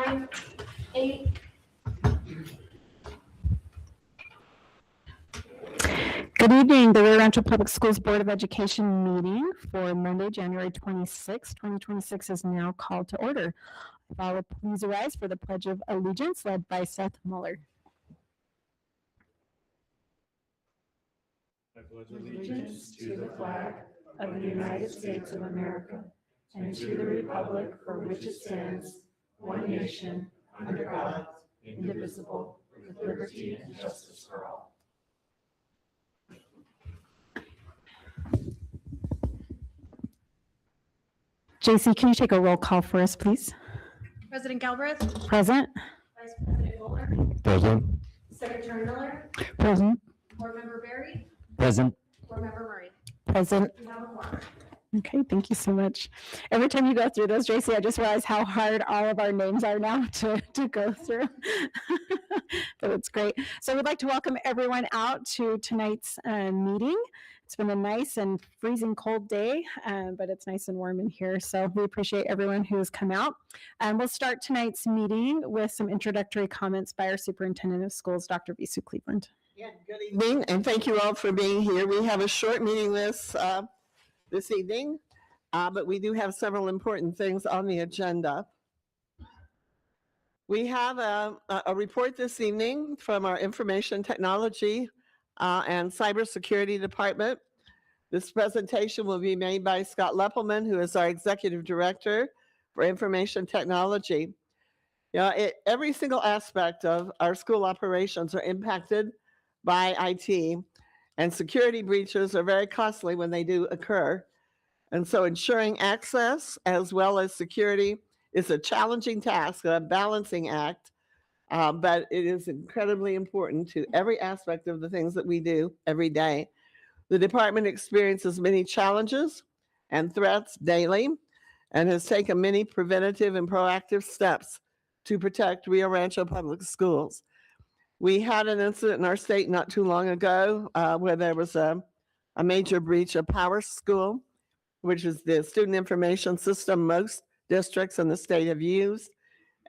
5, 8. Good evening. The Rio Rancho Public Schools Board of Education meeting for Monday, January 26, 2026 is now called to order. If I will please arise for the Pledge of Allegiance led by Seth Muller. I pledge allegiance to the flag of the United States of America and to the republic for which it stands, one nation, under God, indivisible, with liberty and justice for all. JC, can you take a roll call for us, please? President Galbraith, Present. Vice President Fuller, Present. Secretary Miller, Present. Board Member Berry, Present. Board Member Murray. Present. You have a quorum. Okay, thank you so much. Every time you go through this, JC, I just realize how hard all of our names are now to go through. But it's great. So we'd like to welcome everyone out to tonight's meeting. It's been a nice and freezing cold day, but it's nice and warm in here. So we appreciate everyone who's come out. We'll start tonight's meeting with some introductory comments by our Superintendent of Schools, Dr. Visu Cleveland. Yeah, good evening, and thank you all for being here. We have a short meeting this evening, but we do have several important things on the agenda. We have a report this evening from our Information Technology and Cybersecurity Department. This presentation will be made by Scott Leppelman, who is our Executive Director for Information Technology. Every single aspect of our school operations are impacted by IT, and security breaches are very costly when they do occur. And so ensuring access as well as security is a challenging task, a balancing act, but it is incredibly important to every aspect of the things that we do every day. The department experiences many challenges and threats daily and has taken many preventative and proactive steps to protect Rio Rancho Public Schools. We had an incident in our state not too long ago where there was a major breach of Power School, which is the student information system most districts in the state have used.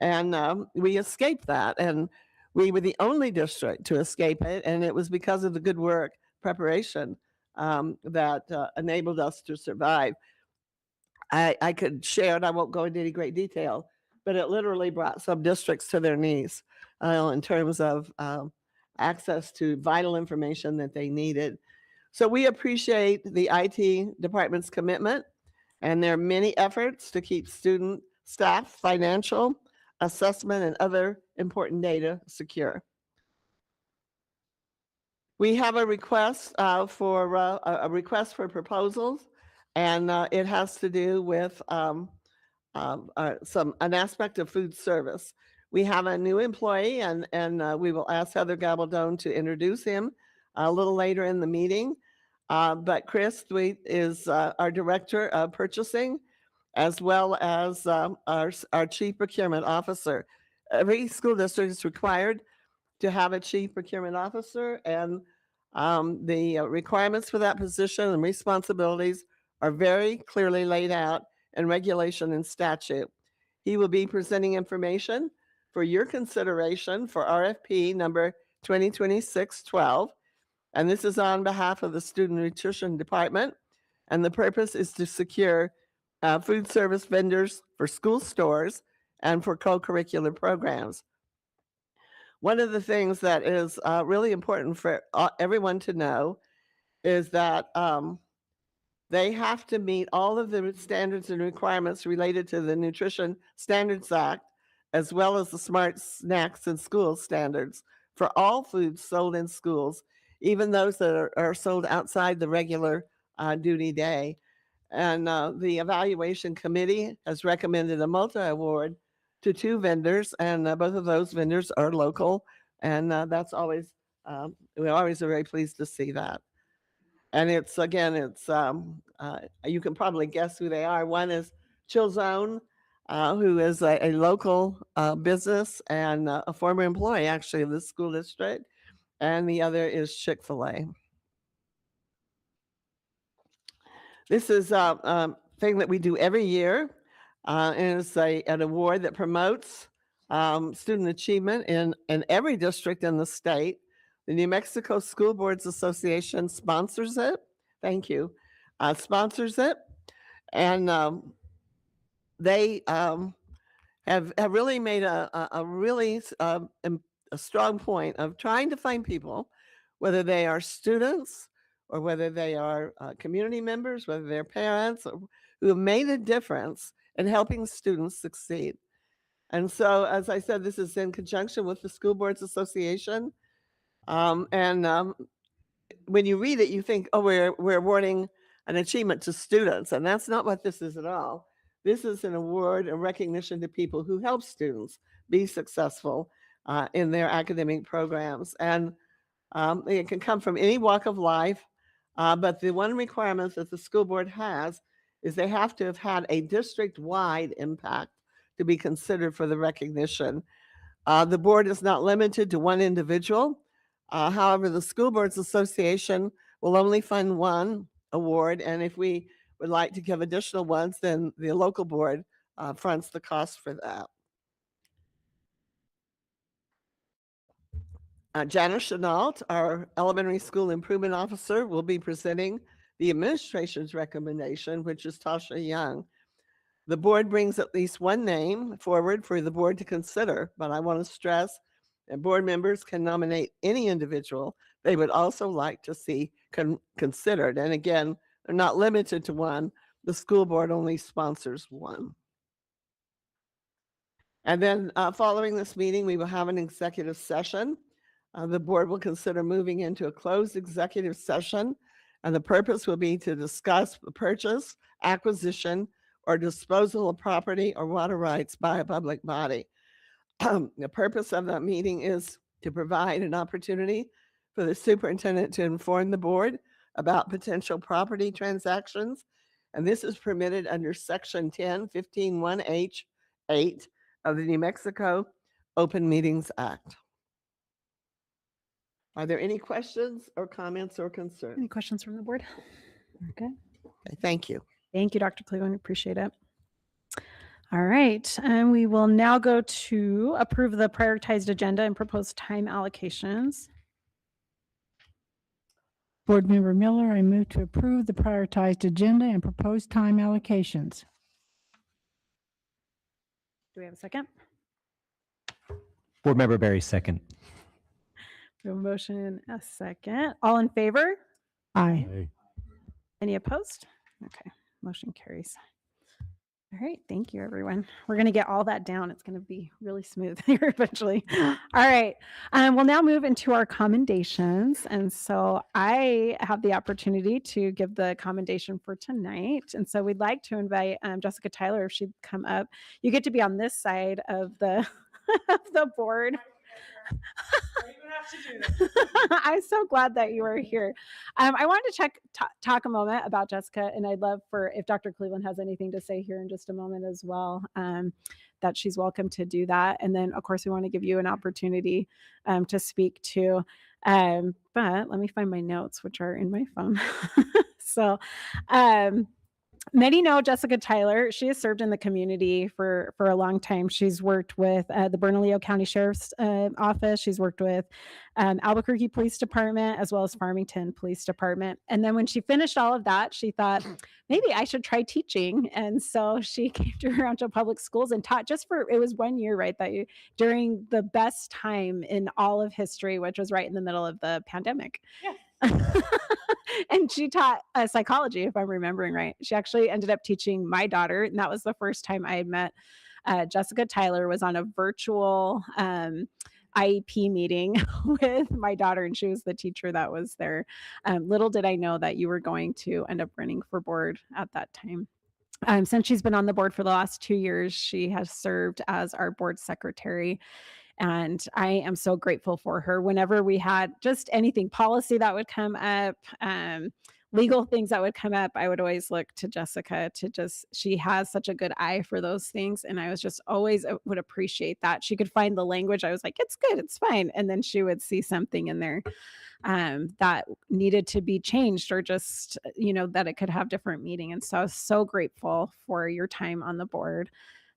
And we escaped that. And we were the only district to escape it. And it was because of the good work, preparation that enabled us to survive. I could share, and I won't go into any great detail, but it literally brought some districts to their knees in terms of access to vital information that they needed. So we appreciate the IT department's commitment and their many efforts to keep student, staff, financial, assessment, and other important data secure. We have a request for proposals, and it has to do with an aspect of food service. We have a new employee, and we will ask Heather Gabaldon to introduce him a little later in the meeting. But Chris Thweet is our Director of Purchasing, as well as our Chief Procurement Officer. Every school district is required to have a Chief Procurement Officer, and the requirements for that position and responsibilities are very clearly laid out in regulation and statute. He will be presenting information for your consideration for RFP number 2026-12. And this is on behalf of the Student Nutrition Department. And the purpose is to secure food service vendors for school stores and for co-curricular programs. One of the things that is really important for everyone to know is that they have to meet all of the standards and requirements related to the Nutrition Standards Act, as well as the Smart Snacks in Schools standards for all foods sold in schools, even those that are sold outside the regular duty day. And the evaluation committee has recommended a multi-award to 2 vendors, and both of those vendors are local, and that's always, we always are very pleased to see that. And it's, again, it's, you can probably guess who they are. One is Chill Zone, who is a local business and a former employee, actually, of the school district. And the other is Chick-fil-A. This is a thing that we do every year. And it's an award that promotes student achievement in every district in the state. The New Mexico School Boards Association sponsors it. Thank you. Sponsors it. And they have really made a really a strong point of trying to find people, whether they are students or whether they are community members, whether they're parents, or, who have made a difference in helping students succeed. And so, as I said, this is in conjunction with the School Boards Association. When you read it, you think, oh, we're awarding an achievement to students, and that's not what this is at all. This is an award and recognition to people who help students be successful in their academic programs. And it can come from any walk of life, but the one requirement that the school board has is they have to have had a district-wide impact to be considered for the recognition. The board is not limited to one individual. However, the School Boards Association will only fund one award, and if we would like to give additional ones, then the local board fronts the cost for that. Janice Chenault, our elementary school improvement officer, will be presenting the administration's recommendation, which is Tasha Young. The board brings at least one name forward for the board to consider, but I want to stress that board members can nominate any individual they would also like to see considered. And again, they're not limited to one. The school board only sponsors one. And then following this meeting, we will have an executive session. The board will consider moving into a closed executive session, and the purpose will be to discuss the purchase, acquisition, or disposal of property or water rights by a public body. The purpose of that meeting is to provide an opportunity for the superintendent to inform the board about potential property transactions, and this is permitted under Section 10-15-1H-8 of the New Mexico Open Meetings Act. Are there any questions or comments or concerns? Any questions from the board? Okay. Okay, thank you. Thank you, Dr. Cleveland. Appreciate it. All right. And we will now go to approve the prioritized agenda and proposed time allocations. Board Member Miller, I move to approve the prioritized agenda and proposed time allocations. Do we have a second? Board Member Barry, second. We have a motion, a second. All in favor? Aye. Any opposed? Okay, motion carries. All right, thank you, everyone. We're going to get all that down. It's going to be really smooth here eventually. All right, we'll now move into our commendations. And so I have the opportunity to give the commendation for tonight. And so we'd like to invite Jessica Tyler, if she'd come up. You get to be on this side of the, of the board. I'm so glad that you are here. I wanted to talk a moment about Jessica, and I'd love for if Dr. Cleveland has anything to say here in just a moment as well, that she's welcome to do that. And then, of course, we want to give you an opportunity to speak too. But let me find my notes, which are in my phone. So, many know Jessica Tyler. She has served in the community for a long time. She's worked with the Bernalillo County Sheriff's Office. She's worked with Albuquerque Police Department, as well as Farmington Police Department. And then when she finished all of that, she thought, maybe I should try teaching. And so she came to Rancho Public Schools and taught it was 1 year, right? During the best time in all of history, which was right in the middle of the pandemic. Yeah. And she taught psychology, if I'm remembering right. She actually ended up teaching my daughter, and that was the first time I had met Jessica Tyler. Was on a virtual IEP meeting with my daughter, and she was the teacher that was there. Little did I know that you were going to end up running for board at that time. Since she's been on the board for the last 2 years, she has served as our board secretary. And I am so grateful for her. Whenever we had just anything policy that would come up, legal things that would come up, I would always look to Jessica she has such a good eye for those things. And I was just always would appreciate that. She could find the language. I was like, it's good, it's fine. And then she would see something in there that needed to be changed, or just, that it could have different meaning. And so I was so grateful for your time on the board.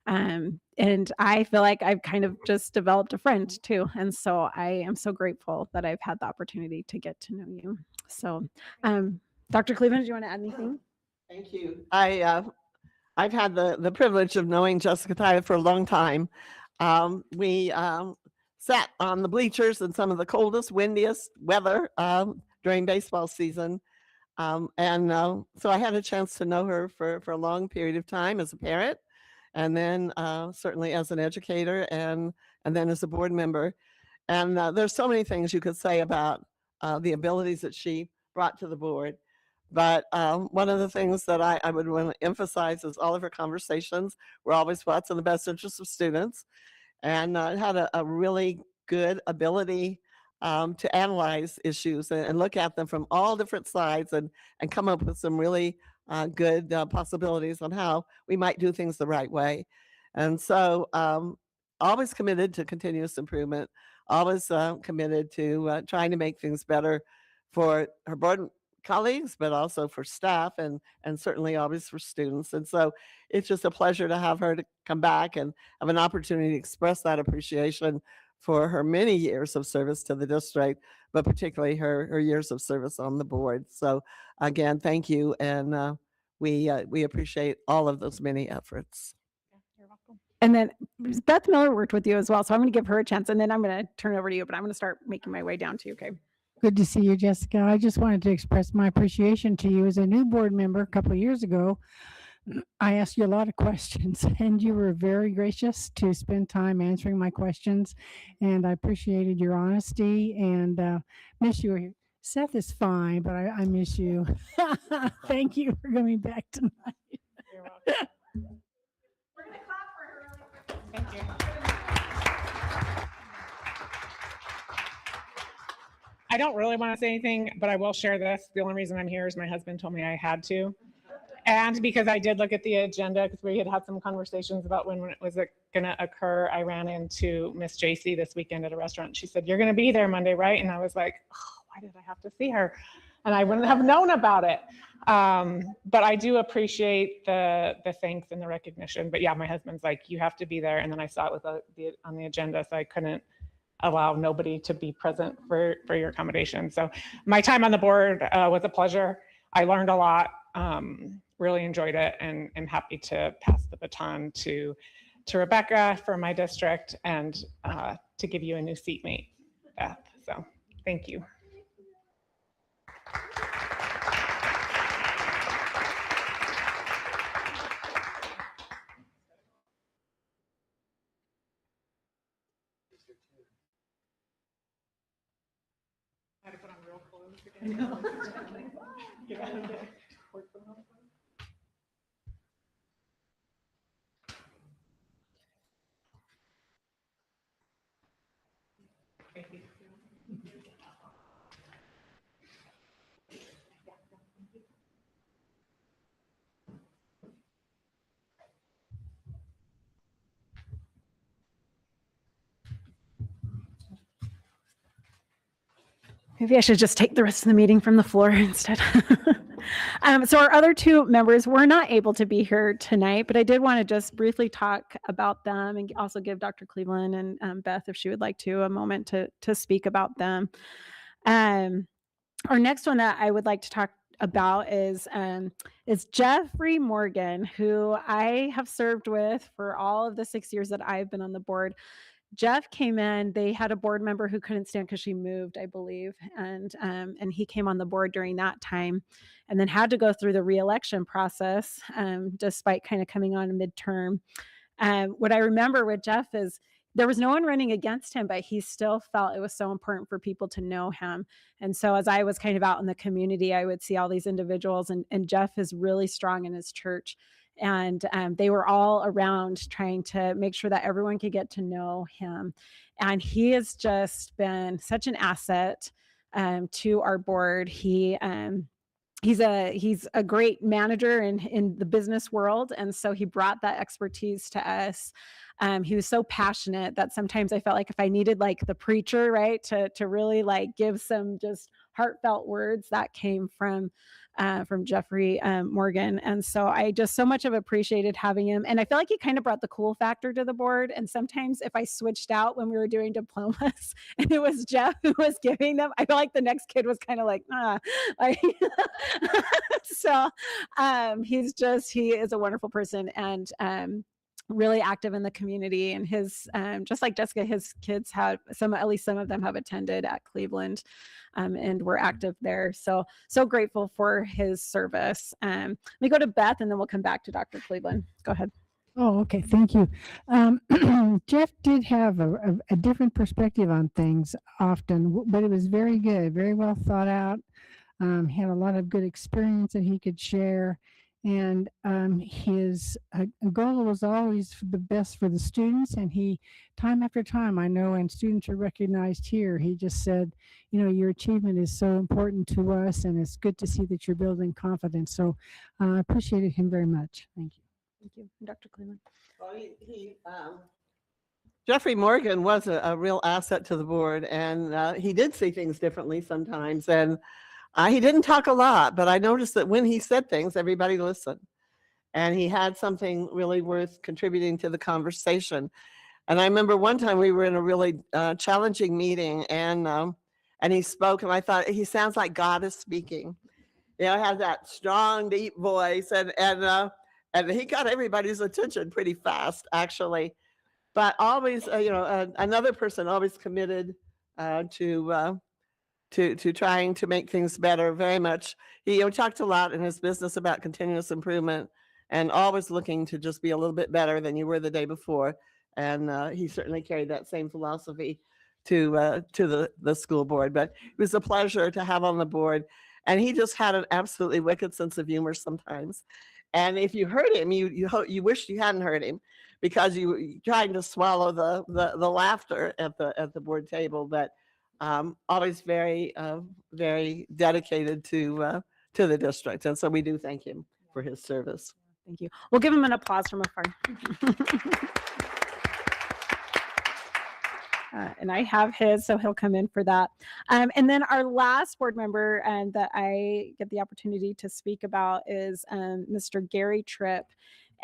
And I feel like I've kind of just developed a friend too. And so I am so grateful that I've had the opportunity to get to know you. So, Dr. Cleveland, do you want to add anything? Thank you. I've had the privilege of knowing Jessica Tyler for a long time. We sat on the bleachers in some of the coldest, windiest weather during baseball season. So I had a chance to know her for a long period of time as a parent, and then certainly as an educator, and then as a board member. And there's so many things you could say about the abilities that she brought to the board. But one of the things that I would want to emphasize is all of her conversations were always what's in the best interest of students, and had a really good ability to analyze issues and look at them from all different sides, and come up with some really good possibilities on how we might do things the right way. And so always committed to continuous improvement, always committed to trying to make things better for her board colleagues, but also for staff, and certainly always for students. And so it's just a pleasure to have her to come back and have an opportunity to express that appreciation for her many years of service to the district, but particularly her years of service on the board. So again, thank you, and we appreciate all of those many efforts. You're welcome. And then Beth Miller worked with you as well, so I'm going to give her a chance, and then I'm going to turn it over to you, but I'm going to start making my way down to you, okay? Good to see you, Jessica. I just wanted to express my appreciation to you as a new board member a couple of years ago. I asked you a lot of questions, and you were very gracious to spend time answering my questions, and I appreciated your honesty, and miss you. Seth is fine, but I miss you. Thank you for coming back tonight. You're welcome. We're going to clap for her really quick. Thank you. I don't really want to say anything, but I will share this. The only reason I'm here is my husband told me I had to. And because I did look at the agenda, because we had some conversations about when it was going to occur, I ran into Miss JC this weekend at a restaurant. She said, "You're going to be there Monday, right?" And I was like, "Oh, why did I have to see her?" And I wouldn't have known about it. But I do appreciate the thanks and the recognition. But yeah, my husband's like, "You have to be there." And then I saw it with on the agenda, so I couldn't allow nobody to be present for your accommodation. So my time on the board was a pleasure. I learned a lot, really enjoyed it, and I'm happy to pass the baton to Rebecca for my district, and to give you a new seatmate, Beth. So thank you. I had to put on real clothes again. Get out of there. Work from home. Thank you. Maybe I should just take the rest of the meeting from the floor instead. So our other two members were not able to be here tonight, but I did want to just briefly talk about them, and also give Dr. Cleveland and Beth, if she would like to, a moment to speak about them. Our next one that I would like to talk about is Jeffrey Morgan, who I have served with for all of the 6 years that I've been on the board. Jeff came in, they had a board member who couldn't stand because she moved, I believe. And he came on the board during that time, and then had to go through the re-election process, despite kind of coming on a midterm. What I remember with Jeff is there was no one running against him, but he still felt it was so important for people to know him. And so as I was kind of out in the community, I would see all these individuals, and Jeff is really strong in his church. And they were all around trying to make sure that everyone could get to know him. And he has just been such an asset to our board. He's a great manager in the business world, and so he brought that expertise to us. He was so passionate that sometimes I felt like if I needed like the preacher, right, to really like give some just heartfelt words that came from Jeffrey Morgan. And so I just so much have appreciated having him. And I feel like he kind of brought the cool factor to the board. And sometimes if I switched out when we were doing diplomas and it was Jeff who was giving them, I feel like the next kid was kind of like, like, so he is a wonderful person and really active in the community. And his, just like Jessica, his kids have at least some of them have attended at Cleveland and were active there. So grateful for his service. Let me go to Beth and then we'll come back to Dr. Cleveland. Go ahead. Oh, okay. Thank you. Jeff did have a different perspective on things often, but it was very good, very well thought out. Had a lot of good experience that he could share. And his goal was always the best for the students. And he, time after time, I know, and students are recognized here, he just said, your achievement is so important to us, and it's good to see that you're building confidence. So I appreciated him very much. Thank you. Thank you. Dr. Cleveland. Well, Jeffrey Morgan was a real asset to the board, and he did see things differently sometimes. And he didn't talk a lot, but I noticed that when he said things, everybody listened. And he had something really worth contributing to the conversation. And I remember one time we were in a really challenging meeting, and he spoke, and I thought, he sounds like God is speaking. Has that strong, deep voice, and he got everybody's attention pretty fast, actually. But always, another person always committed to trying to make things better very much. He talked a lot in his business about continuous improvement and always looking to just be a little bit better than you were the day before. And he certainly carried that same philosophy to the school board. But it was a pleasure to have on the board. And he just had an absolutely wicked sense of humor sometimes. And if you heard him, you wished you hadn't heard him, because you trying to swallow the laughter at the board table. But always very very dedicated to the district, and so we do thank him for his service. Thank you. We'll give him an applause from afar. And I have his, so he'll come in for that. And then our last board member that I get the opportunity to speak about is Mr. Gary Tripp.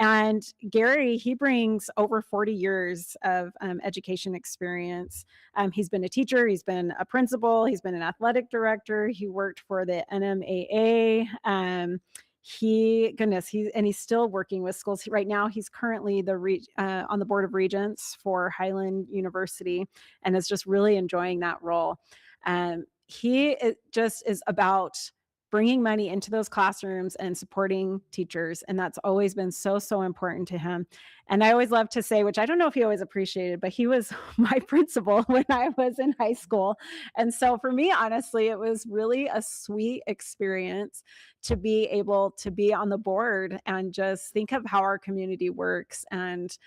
And Gary, he brings over 40 years of education experience. He's been a teacher, he's been a principal, he's been an athletic director, he worked for the NMAA. He's still working with schools. Right now, he's currently on the Board of Regents for Highland University and is just really enjoying that role. He just is about bringing money into those classrooms and supporting teachers. And that's always been so important to him. And I always love to say, which I don't know if he always appreciated, but he was my principal when I was in high school. And so for me, honestly, it was really a sweet experience to be able to be on the board and just think of how our community works. And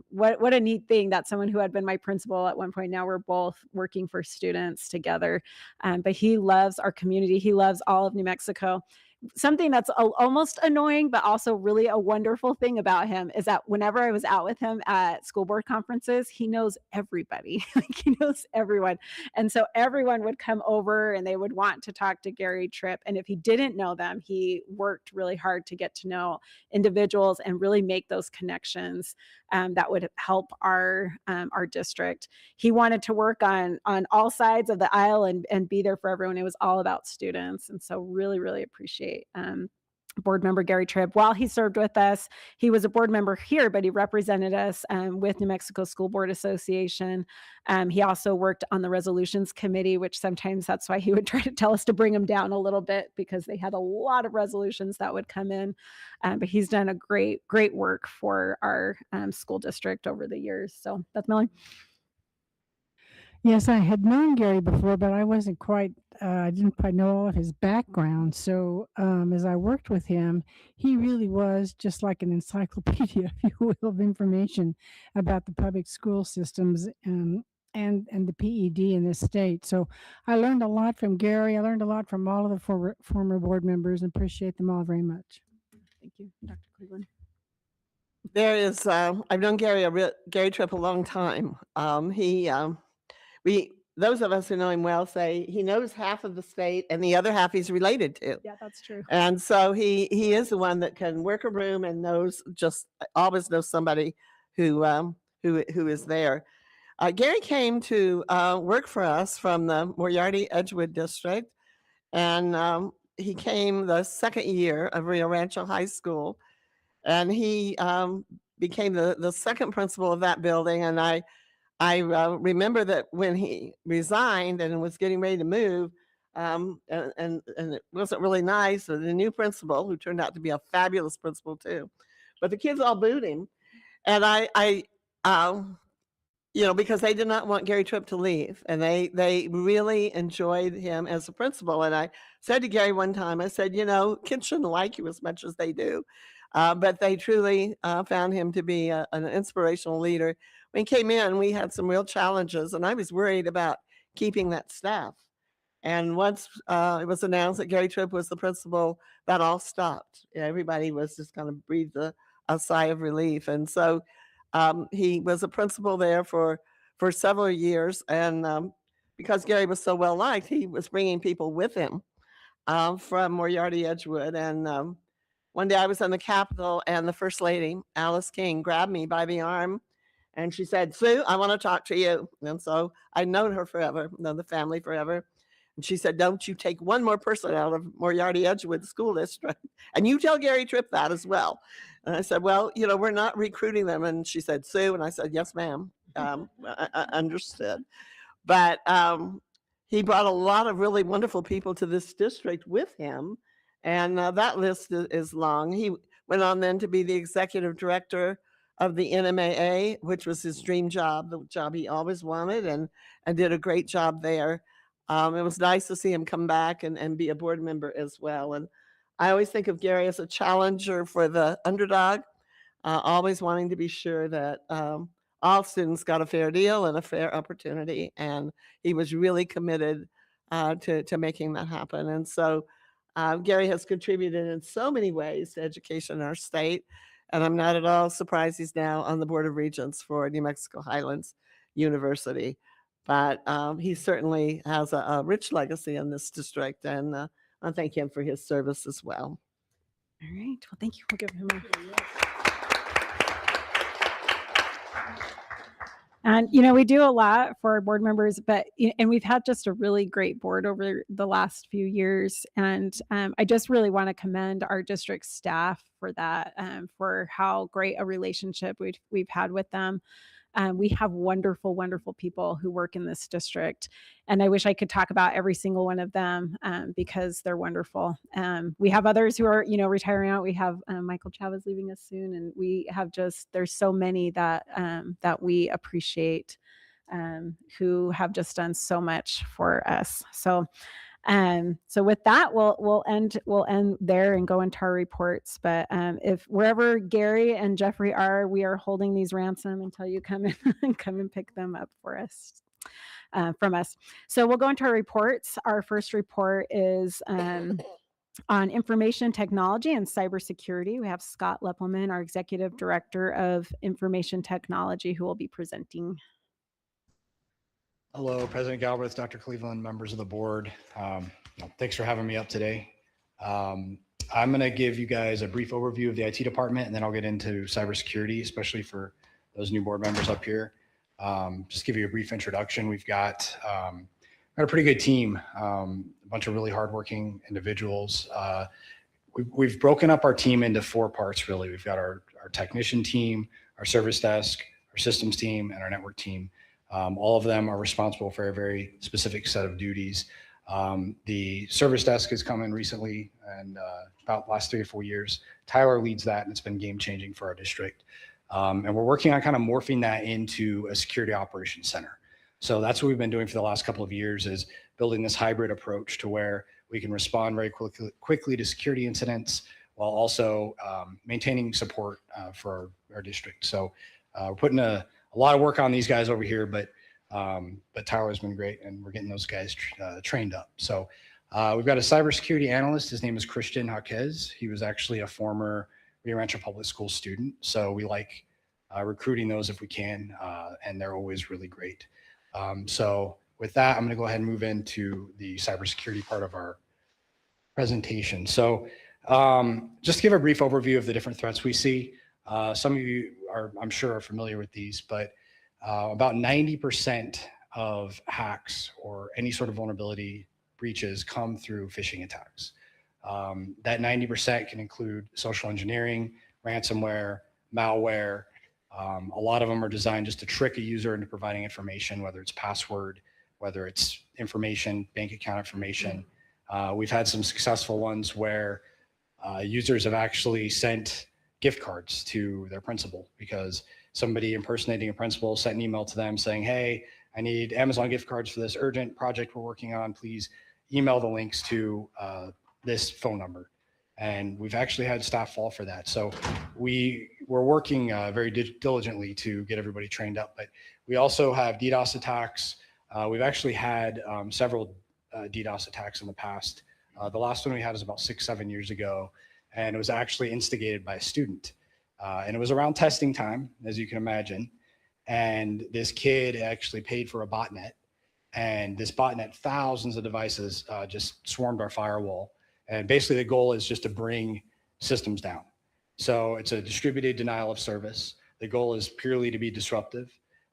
what a neat thing that someone who had been my principal at one point, now we're both working for students together. But he loves our community. He loves all of New Mexico. Something that's almost annoying, but also really a wonderful thing about him is that whenever I was out with him at school board conferences, he knows everybody. He knows everyone. And so everyone would come over and they would want to talk to Gary Tripp. And if he didn't know them, he worked really hard to get to know individuals and really make those connections that would help our district. He wanted to work on all sides of the aisle and be there for everyone. It was all about students. And so really appreciate board member Gary Tripp. While he served with us, he was a board member here, but he represented us with New Mexico School Board Association. He also worked on the resolutions committee, which sometimes that's why he would try to tell us to bring them down a little bit, because they had a lot of resolutions that would come in. But he's done a great work for our school district over the years. So Beth Miller. Yes, I had known Gary before, but I wasn't quite, I didn't quite know all of his background. So as I worked with him, he really was just like an encyclopedia, if you will, of information about the public school systems and the PED in this state. So I learned a lot from Gary. I learned a lot from all of the former board members, and appreciate them all very much. Thank you, Dr. Cleveland. There is, I've known Gary Tripp a long time. those of us who know him well say he knows half of the state and the other half he's related to. Yeah, that's true. And so he is the one that can work a room and always knows somebody who is there. Gary came to work for us from the Moriarty Edgewood district, and he came the second year of Rio Rancho High School, and he became the second principal of that building. And I remember that when he resigned and was getting ready to move, and it wasn't really nice. So the new principal, who turned out to be a fabulous principal too, but the kids all booed him, and I because they did not want Gary Tripp to leave, and they really enjoyed him as a principal. And I said to Gary one time, I said, kids shouldn't like you as much as they do, but they truly found him to be an inspirational leader. When he came in, we had some real challenges, and I was worried about keeping that staff. And once it was announced that Gary Tripp was the principal, that all stopped. Everybody was just kind of breathed a sigh of relief. And so he was a principal there for several years. And because Gary was so well liked, he was bringing people with him from Moriarty Edgewood. And one day I was in the Capitol, and the First Lady, Alice King, grabbed me by the arm. And she said, "Sue, I want to talk to you." And so I'd known her forever, known the family forever. And she said, "Don't you take one more person out of Moriarty Edgewood School District. And you tell Gary Tripp that as well." And I said, "Well, we're not recruiting them." And she said, "Sue," and I said, "Yes, ma'am." I understood. But he brought a lot of really wonderful people to this district with him. And that list is long. He went on then to be the executive director of the NMAA, which was his dream job, the job he always wanted, and did a great job there. It was nice to see him come back and be a board member as well. And I always think of Gary as a challenger for the underdog, always wanting to be sure that all students got a fair deal and a fair opportunity. And he was really committed to making that happen. And so Gary has contributed in so many ways to education in our state. And I'm not at all surprised he's now on the Board of Regents for New Mexico Highlands University. But he certainly has a rich legacy in this district, and I thank him for his service as well. All right. Well, thank you. We'll give him a. And, we do a lot for our board members, and we've had just a really great board over the last few years. And I just really want to commend our district staff for that, for how great a relationship we've had with them. We have wonderful, wonderful people who work in this district. And I wish I could talk about every single one of them because they're wonderful. We have others who are, retiring out. We have Michael Chavez leaving us soon. And we have there's so many that we appreciate who have just done so much for us. So with that, we'll end there and go into our reports. But if wherever Gary and Jeffrey are, we are holding these ransom until you come in and pick them up for us, from us. So we'll go into our reports. Our first report is on information technology and cybersecurity. We have Scott Leppelman, our Executive Director of Information Technology, who will be presenting. Hello, President Galbraith, Dr. Cleveland, members of the board. Thanks for having me up today. I'm going to give you guys a brief overview of the IT department, and then I'll get into cybersecurity, especially for those new board members up here. Just give you a brief introduction. We've got a pretty good team, a bunch of really hardworking individuals. We've broken up our team into 4 parts, really. We've got our technician team, our service desk, our systems team, and our network team. All of them are responsible for a very specific set of duties. The service desk has come in recently, and about the last 3 or 4 years. Tyler leads that, and it's been game changing for our district. And we're working on kind of morphing that into a security operations center. So that's what we've been doing for the last couple of years, is building this hybrid approach to where we can respond very quickly to security incidents while also maintaining support for our district. So we're putting a lot of work on these guys over here, but Tyler's been great, and we're getting those guys trained up. So we've got a cybersecurity analyst. His name is Christian Jaquez. He was actually a former Rio Rancho Public School student. So we like recruiting those if we can, and they're always really great. So with that, I'm going to go ahead and move into the cybersecurity part of our presentation. So just to give a brief overview of the different threats we see. Some of you are, I'm sure, are familiar with these, but about 90% of hacks or any sort of vulnerability breaches come through phishing attacks. That 90% can include social engineering, ransomware, malware. A lot of them are designed just to trick a user into providing information, whether it's password, whether it's information, bank account information. We've had some successful ones where users have actually sent gift cards to their principal because somebody impersonating a principal sent an email to them saying, hey, I need Amazon gift cards for this urgent project we're working on. Please email the links to this phone number. And we've actually had staff fall for that. So we're working very diligently to get everybody trained up. But we also have DDoS attacks. We've actually had several DDoS attacks in the past. The last one we had was about 6-7 years ago, and it was actually instigated by a student. And it was around testing time, as you can imagine. And this kid actually paid for a botnet. And this botnet, thousands of devices just swarmed our firewall. And basically the goal is just to bring systems down. So it's a distributed denial of service. The goal is purely to be disruptive.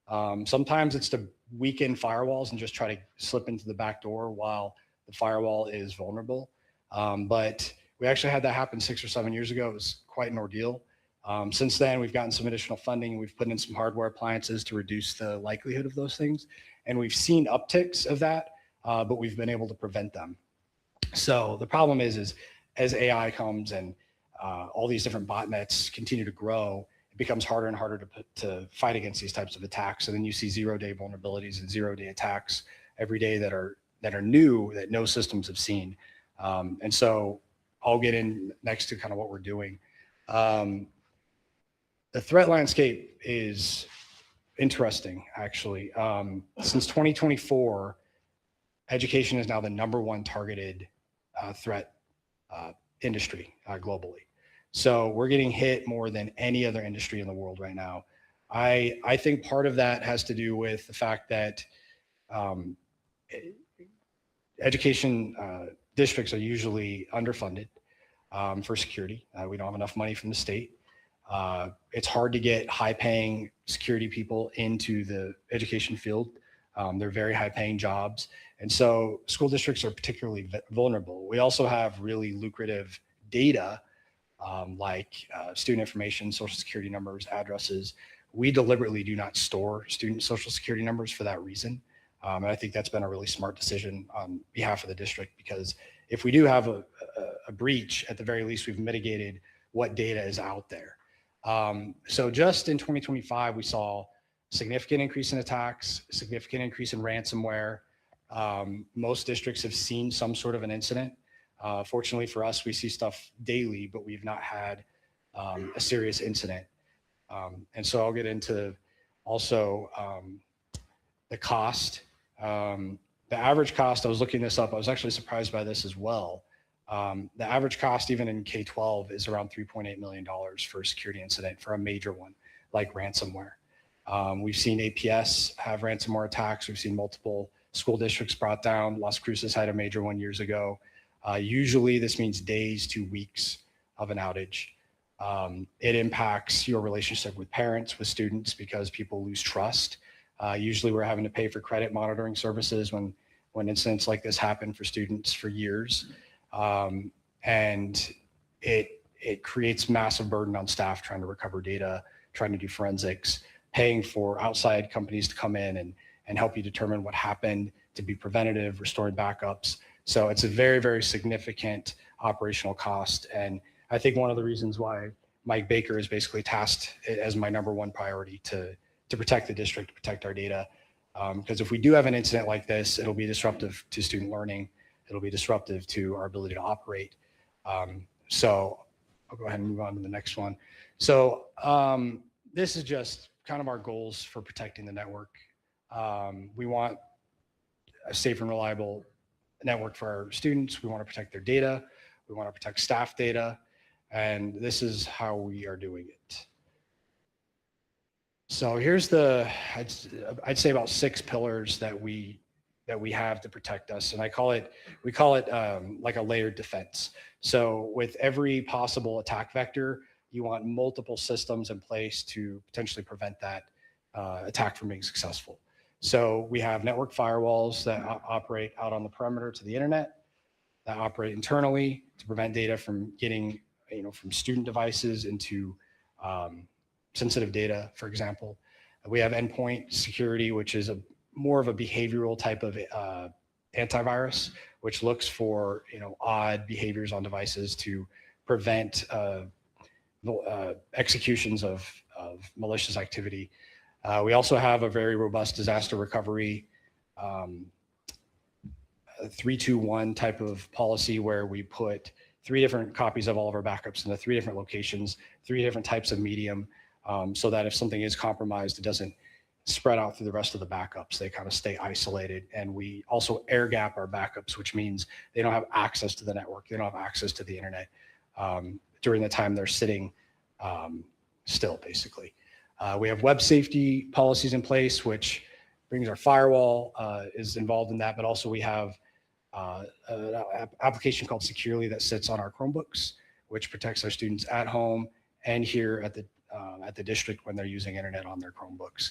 Sometimes it's to weaken firewalls and just try to slip into the back door while the firewall is vulnerable. But we actually had that happen 6 or 7 years ago. It was quite an ordeal. Since then, we've gotten some additional funding. We've put in some hardware appliances to reduce the likelihood of those things. And we've seen upticks of that, but we've been able to prevent them. So the problem is as AI comes and all these different botnets continue to grow, it becomes harder and harder to fight against these types of attacks. And then you see zero-day vulnerabilities and zero-day attacks every day that are new, that no systems have seen. And so I'll get in next to kind of what we're doing. The threat landscape is interesting, actually. Since 2024, education is now the #1 targeted threat industry globally. So we're getting hit more than any other industry in the world right now. I think part of that has to do with the fact that education districts are usually underfunded for security. We don't have enough money from the state. It's hard to get high-paying security people into the education field. They're very high-paying jobs. And so school districts are particularly vulnerable. We also have really lucrative data like student information, social security numbers, addresses. We deliberately do not store student social security numbers for that reason. And I think that's been a really smart decision on behalf of the district, because if we do have a breach, at the very least, we've mitigated what data is out there. So just in 2025, we saw significant increase in attacks, significant increase in ransomware. Most districts have seen some sort of an incident. Fortunately for us, we see stuff daily, but we've not had a serious incident. And so I'll get into also the cost. The average cost, I was looking this up, I was actually surprised by this as well. The average cost, even in K-12, is around $3.8 million for a security incident for a major one, like ransomware. We've seen APS have ransomware attacks. We've seen multiple school districts brought down. Las Cruces had a major one years ago. Usually this means days to weeks of an outage. It impacts your relationship with parents, with students, because people lose trust. Usually we're having to pay for credit monitoring services when incidents like this happen for students for years. And it creates massive burden on staff trying to recover data, trying to do forensics, paying for outside companies to come in and help you determine what happened, to be preventative, restoring backups. So it's a very, very significant operational cost. And I think one of the reasons why Mike Baker is basically tasked as my #1 priority to protect the district, to protect our data. Because if we do have an incident like this, it'll be disruptive to student learning. It'll be disruptive to our ability to operate. So I'll go ahead and move on to the next one. So this is just kind of our goals for protecting the network. We want a safe and reliable network for our students. We want to protect their data. We want to protect staff data. And this is how we are doing it. So here's I'd say about 6 pillars that we that we have to protect us. And we call it like a layered defense. So with every possible attack vector, you want multiple systems in place to potentially prevent that attack from being successful. So we have network firewalls that operate out on the perimeter to the internet, that operate internally to prevent data from getting, from student devices into sensitive data, for example. We have endpoint security, which is more of a behavioral type of antivirus, which looks for odd behaviors on devices to prevent executions of malicious activity. We also have a very robust disaster recovery 3-2-1 type of policy where we put 3 different copies of all of our backups into 3 different locations, 3 different types of medium, so that if something is compromised, it doesn't spread out through the rest of the backups. They kind of stay isolated. And we also air gap our backups, which means they don't have access to the network. They don't have access to the internet during the time they're sitting still, basically. We have web safety policies in place, which brings our firewall is involved in that, but also we have an application called Securely that sits on our Chromebooks, which protects our students at home and here at the district when they're using internet on their Chromebooks.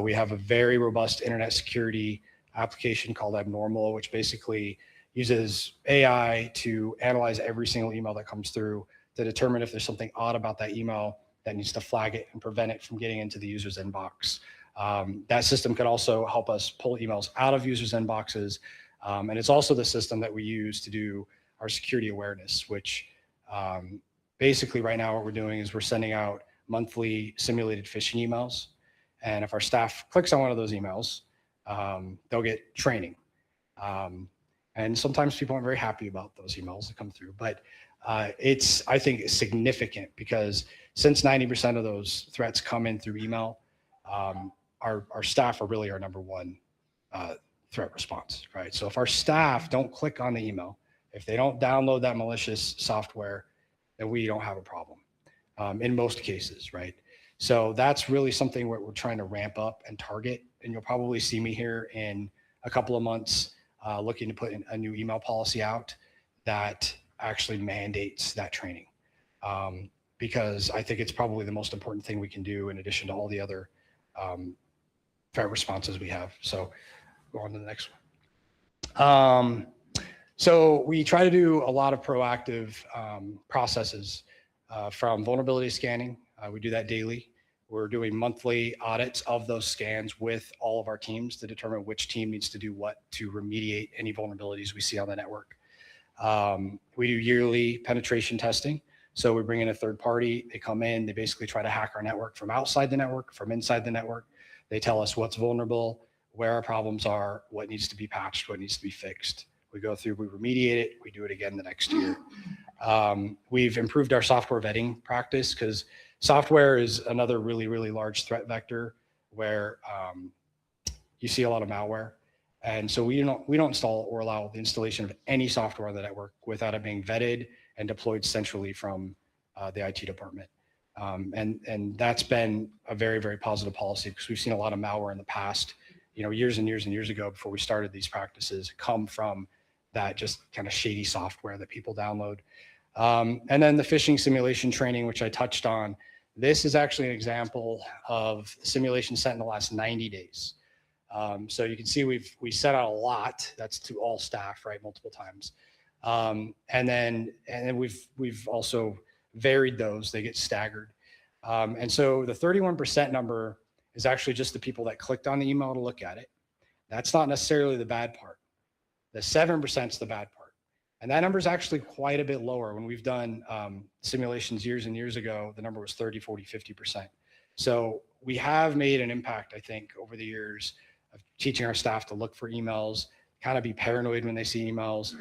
We have a very robust internet security application called Abnormal, which basically uses AI to analyze every single email that comes through to determine if there's something odd about that email that needs to flag it and prevent it from getting into the user's inbox. That system can also help us pull emails out of users' inboxes. And it's also the system that we use to do our security awareness, which basically right now what we're doing is we're sending out monthly simulated phishing emails. And if our staff clicks on one of those emails, they'll get training. And sometimes people aren't very happy about those emails that come through, but I think it's significant because since 90% of those threats come in through email, our staff are really our number one threat response, right? So if our staff don't click on the email, if they don't download that malicious software, then we don't have a problem in most cases, right? So that's really something we're trying to ramp up and target. And you'll probably see me here in a couple of months looking to put in a new email policy out that actually mandates that training. Because I think it's probably the most important thing we can do in addition to all the other threat responses we have. So go on to the next one. So we try to do a lot of proactive processes from vulnerability scanning. We do that daily. We're doing monthly audits of those scans with all of our teams to determine which team needs to do what to remediate any vulnerabilities we see on the network. We do yearly penetration testing. So we bring in a third party, they come in, they basically try to hack our network from outside the network, from inside the network. They tell us what's vulnerable, where our problems are, what needs to be patched, what needs to be fixed. We go through, we remediate it, we do it again the next year. We've improved our software vetting practice because software is another really, really large threat vector where you see a lot of malware. And so we don't install or allow the installation of any software on the network without it being vetted and deployed centrally from the IT department. And that's been a very, very positive policy because we've seen a lot of malware in the past, years and years and years ago before we started these practices come from that just kind of shady software that people download. And then the phishing simulation training, which I touched on, this is actually an example of simulation set in the last 90 days. So you can see we set out a lot. That's to all staff, right? Multiple times. And then we've also varied those. They get staggered. And so the 31% number is actually just the people that clicked on the email to look at it. That's not necessarily the bad part. The 7% is the bad part. And that number is actually quite a bit lower. When we've done simulations years and years ago, the number was 30, 40, 50%. So we have made an impact, I think, over the years of teaching our staff to look for emails, kind of be paranoid when they see emails,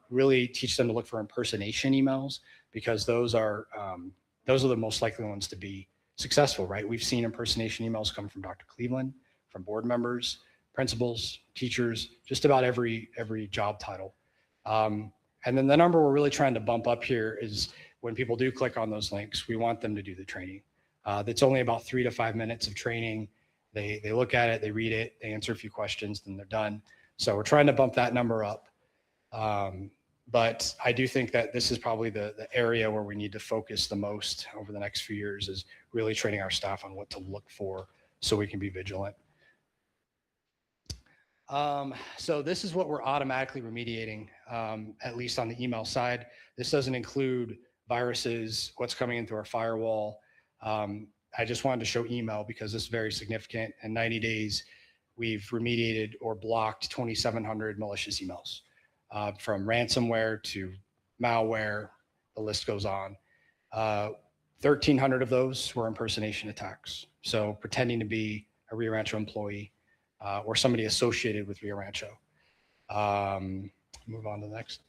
really teach them to look for impersonation emails because those are the most likely ones to be successful, right? We've seen impersonation emails come from Dr. Cleveland, from board members, principals, teachers, just about every job title. And then the number we're really trying to bump up here is when people do click on those links, we want them to do the training. That's only about 3 to 5 minutes of training. They look at it, they read it, they answer a few questions, then they're done. So we're trying to bump that number up. But I do think that this is probably the area where we need to focus the most over the next few years, is really training our staff on what to look for so we can be vigilant. So this is what we're automatically remediating, at least on the email side. This doesn't include viruses, what's coming into our firewall. I just wanted to show email because this is very significant. In 90 days, we've remediated or blocked 2,700 malicious emails, from ransomware to malware, the list goes on. 1,300 of those were impersonation attacks. So pretending to be a Rio Rancho employee, or somebody associated with Rio Rancho. Move on to the next.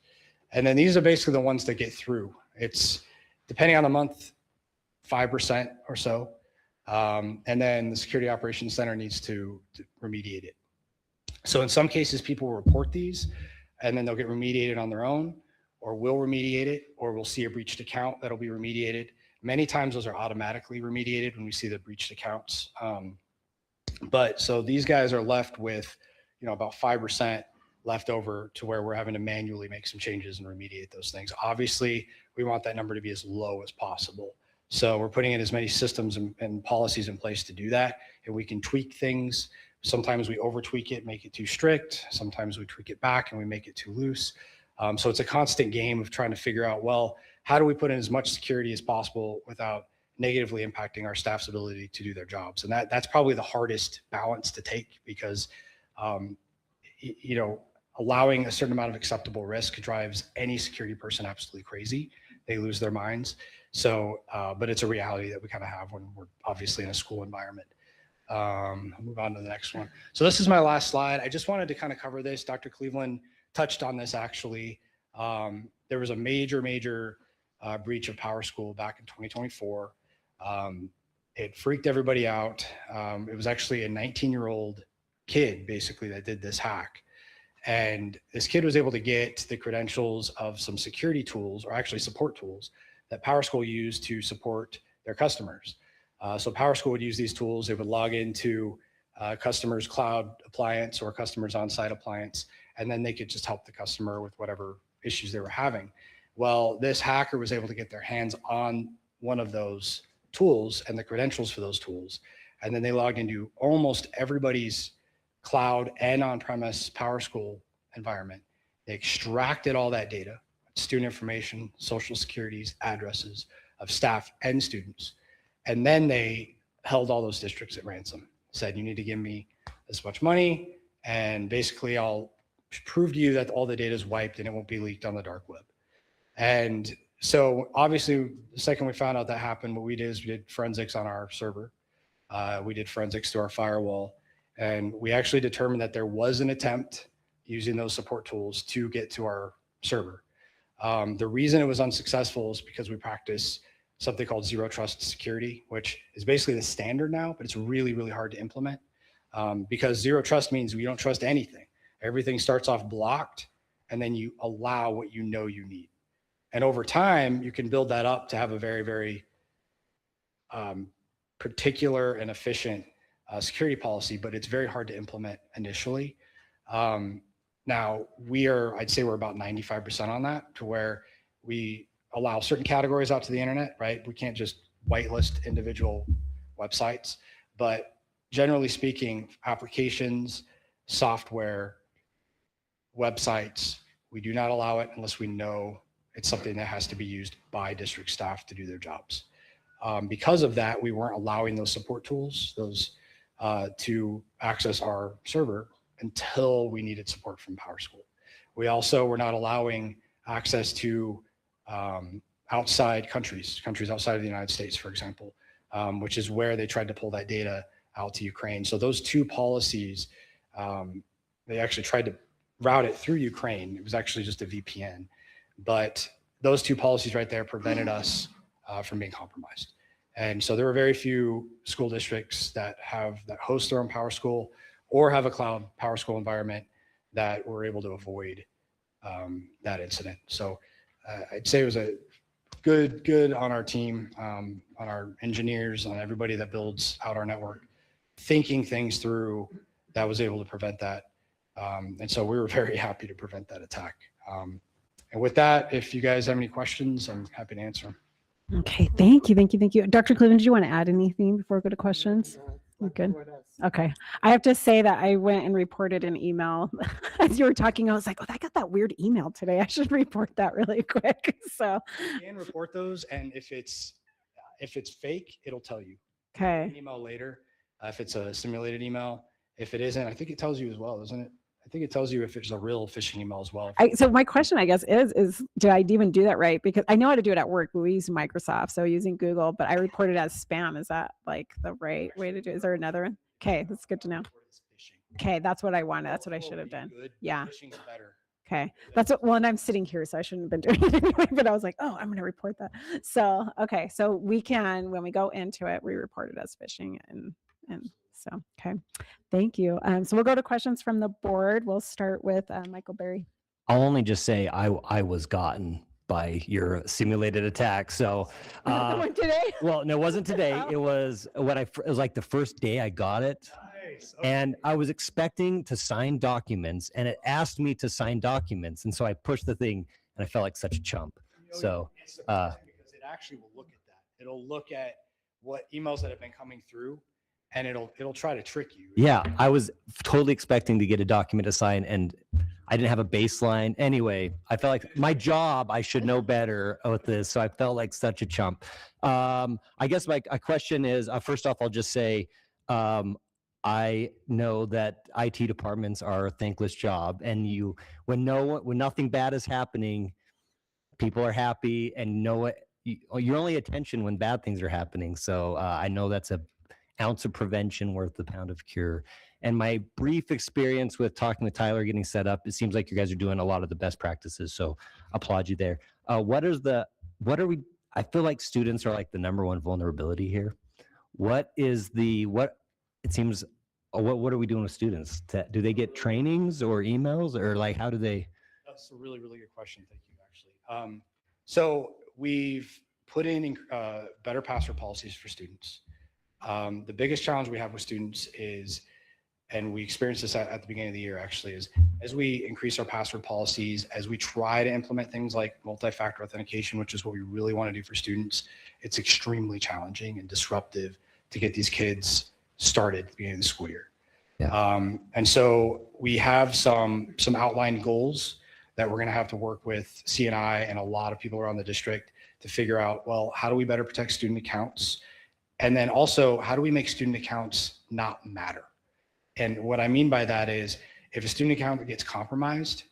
And then these are basically the ones that get through. It's, depending on the month, 5% or so. And then the Security Operations Center needs to remediate it. So in some cases, people will report these and then they'll get remediated on their own, or we'll remediate it, or we'll see a breached account that'll be remediated. Many times those are automatically remediated when we see the breached accounts. But so these guys are left with, about 5% left over to where we're having to manually make some changes and remediate those things. Obviously, we want that number to be as low as possible. So we're putting in as many systems and policies in place to do that. And we can tweak things. Sometimes we over tweak it, make it too strict. Sometimes we tweak it back and we make it too loose. So it's a constant game of trying to figure out, well, how do we put in as much security as possible without negatively impacting our staff's ability to do their jobs? And that's probably the hardest balance to take, because allowing a certain amount of acceptable risk drives any security person absolutely crazy. They lose their minds. So but it's a reality that we kind of have when we're obviously in a school environment. I'll move on to the next one. So this is my last slide. I just wanted to kind of cover this. Dr. Cleveland touched on this actually. There was a major breach of PowerSchool back in 2024. It freaked everybody out. It was actually a 19-year-old kid basically that did this hack. And this kid was able to get the credentials of some security tools, or actually support tools, that PowerSchool used to support their customers. So PowerSchool would use these tools. They would log into customer's cloud appliance or customer's on-site appliance, and then they could just help the customer with whatever issues they were having. Well, this hacker was able to get their hands on one of those tools and the credentials for those tools. And then they logged into almost everybody's cloud and on-premise PowerSchool environment. They extracted all that data, student information, social securities, addresses of staff and students. And then they held all those districts at ransom, said, you need to give me this much money, and basically I'll prove to you that all the data is wiped and it won't be leaked on the dark web. And so obviously the second we found out that happened, what we did is we did forensics on our server. We did forensics to our firewall, and we actually determined that there was an attempt using those support tools to get to our server. The reason it was unsuccessful is because we practice something called zero trust security, which is basically the standard now, but it's really, really hard to implement, because zero trust means we don't trust anything. Everything starts off blocked, and then you allow what you know you need. And over time, you can build that up to have a very, very particular and efficient security policy, but it's very hard to implement initially. Now, I'd say we're about 95% on that, to where we allow certain categories out to the internet, right? We can't just whitelist individual websites, but generally speaking, applications, software, websites, we do not allow it unless we know it's something that has to be used by district staff to do their jobs. Because of that, we weren't allowing those support tools, to access our server until we needed support from PowerSchool. We also were not allowing access to outside countries outside of the United States, for example, which is where they tried to pull that data out to Ukraine. So those two policies, they actually tried to route it through Ukraine. It was actually just a VPN. But those two policies right there prevented us from being compromised. And so there are very few school districts that host their own PowerSchool or have a cloud PowerSchool environment that were able to avoid that incident. So I'd say it was a good on our team, on our engineers, on everybody that builds out our network, thinking things through, that was able to prevent that. And so we were very happy to prevent that attack. And with that, if you guys have any questions, I'm happy to answer them. Okay, thank you, thank you, thank you. Dr. Cleveland, did you want to add anything before we go to questions? You good? Okay. I have to say that I went and reported an email as you were talking. I was like, oh, I got that weird email today. I should report that really quick. So, You can report those, and if it's fake, it'll tell you. okay. An email later, if it's a simulated email. If it isn't, I think it tells you as well, doesn't it? I think it tells you if it's a real phishing email as well. So my question, I guess, is did I even do that right? Because I know how to do it at work. We use Microsoft, so using Google, but I report it as spam. Is that like the right way to do it? Is there another one? Okay, that's good to know. Okay, that's what I wanted. That's what I should have done. Yeah. Phishing's better. Okay, that's what. Well, and I'm sitting here, so I shouldn't have been doing it anyway. But I was like, oh, I'm going to report that. So okay, so we can, when we go into it, we report it as phishing, and so okay, thank you. So we'll go to questions from the board. We'll start with Michael Berry. I'll only just say I was gotten by your simulated attack. So, Today? well, no, it wasn't today. Oh. It was it was like the first day I got it. Nice. And I was expecting to sign documents, and it asked me to sign documents. And so I pushed the thing, and I felt like such a chump. So, it's surprising because it actually will look at that. It'll look at what emails that have been coming through, and it'll try to trick you. yeah, I was totally expecting to get a document to sign, and I didn't have a baseline. Anyway, I felt like my job, I should know better with this. So I felt like such a chump. I guess my question is, first off, I'll just say, I know that IT departments are a thankless job, and when nothing bad is happening, people are happy, and you're only attention when bad things are happening. So I know that's a ounce of prevention worth a pound of cure. And my brief experience with talking with Tyler, getting set up, it seems like you guys are doing a lot of the best practices. So applaud you there. What are we? I feel like students are like the number one vulnerability here. What are we doing with students? Do they get trainings or emails, or like how do they? That's a really, really good question. Thank you, actually. So we've put in better password policies for students. The biggest challenge we have with students is, and we experienced this at the beginning of the year actually, is as we increase our password policies, as we try to implement things like multi-factor authentication, which is what we really want to do for students, it's extremely challenging and disruptive to get these kids started at the beginning of the school year. Yeah. And so we have some outlined goals that we're going to have to work with CNI and a lot of people around the district to figure out, well, how do we better protect student accounts? And then also, how do we make student accounts not matter? And what I mean by that is, if a student account gets compromised,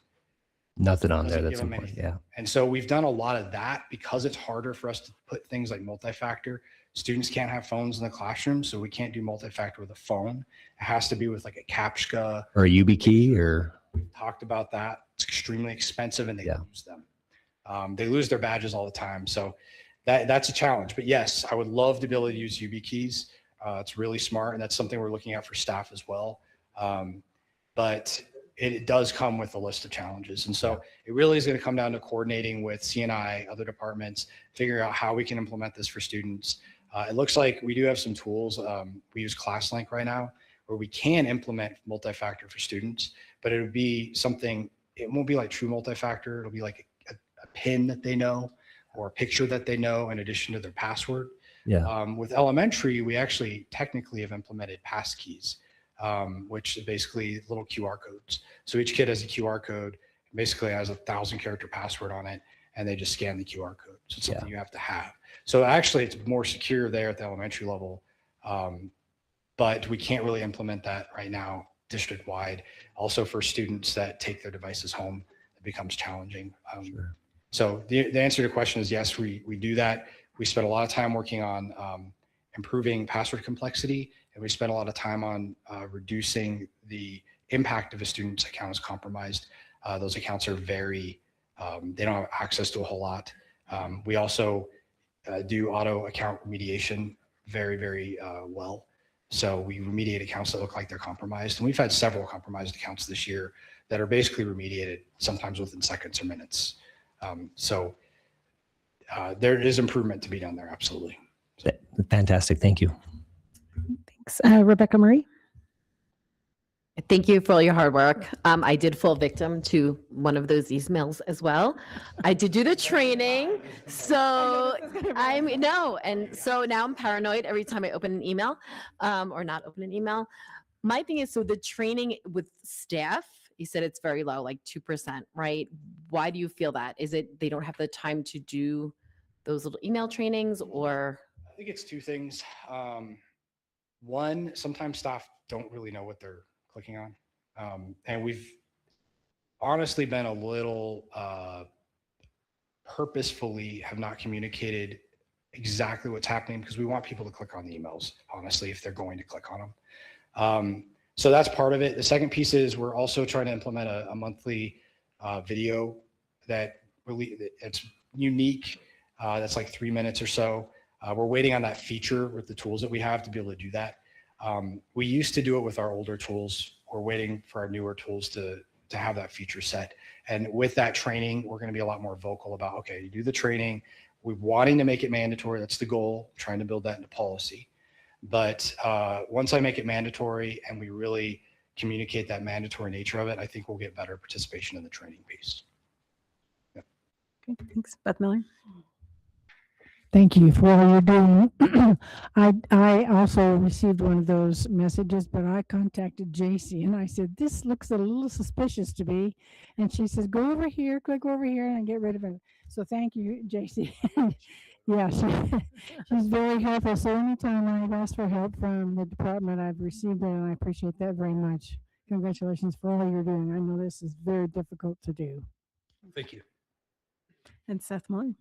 Nothing on there doesn't that's give them important. anything. Yeah. And so we've done a lot of that because it's harder for us to put things like multi-factor. Students can't have phones in the classroom, so we can't do multi-factor with a phone. It has to be with like a CAPTCHA. Or a YubiKey, or We've talked about that. It's extremely expensive, and they Yeah. lose them. They lose their badges all the time. So that's a challenge. But yes, I would love to be able to use YubiKeys. It's really smart, and that's something we're looking at for staff as well. But it does come with a list of challenges. And so it really is going to come down to coordinating with CNI, other departments, figuring out how we can implement this for students. It looks like we do have some tools. We use ClassLink right now, where we can implement multi-factor for students, but it would be something, it won't be like true multi-factor. It'll be like a PIN that they know, or a picture that they know in addition to their password. yeah. With elementary, we actually technically have implemented passkeys, which is basically little QR codes. So each kid has a QR code, basically has 1,000 character password on it, and they just scan the QR code. So it's something you have to have. So actually it's more secure there at the elementary level. But we can't really implement that right now district wide. Also for students that take their devices home, it becomes challenging. Sure. So the answer to your question is yes, we do that. We spend a lot of time working on improving password complexity, and we spend a lot of time on reducing the impact if a student's account is compromised. Those accounts are very, they don't have access to a whole lot. We also do auto account remediation very, very well. So we remediate accounts that look like they're compromised. And we've had several compromised accounts this year that are basically remediated, sometimes within seconds or minutes. So there is improvement to be done there, absolutely. Fantastic. Thanks. Thanks. Rebecca Murray. Thank you for all your hard work. I did fall victim to one of those emails as well. I did do the training, so and so now I'm paranoid every time I open an email, or not open an email. My thing is, so the training with staff, you said it's very low, like 2%, right? Why do you feel that? Is it they don't have the time to do those little email trainings, or? I think it's two things. One, sometimes staff don't really know what they're clicking on. And we've honestly been a little purposefully have not communicated exactly what's happening because we want people to click on the emails, honestly, if they're going to click on them. So that's part of it. The second piece is we're also trying to implement a monthly video that really it's unique. That's like 3 minutes or so. We're waiting on that feature with the tools that we have to be able to do that. We used to do it with our older tools. We're waiting for our newer tools to have that feature set. And with that training, we're going to be a lot more vocal about, okay, you do the training. We're wanting to make it mandatory. That's the goal, trying to build that into policy. But once I make it mandatory and we really communicate that mandatory nature of it, I think we'll get better participation in the training piece. Yep. Okay, thanks. Beth Miller. Thank you for all you're doing. I also received one of those messages, but I contacted JC and I said, this looks a little suspicious to me. And she says, go over here, click over here and get rid of it. So thank you, JC. Yeah, she's very helpful. So anytime I've asked for help from the department, I've received it and I appreciate that very much. Congratulations for all you're doing. I know this is very difficult to do. Thank you. And Seth Mullen.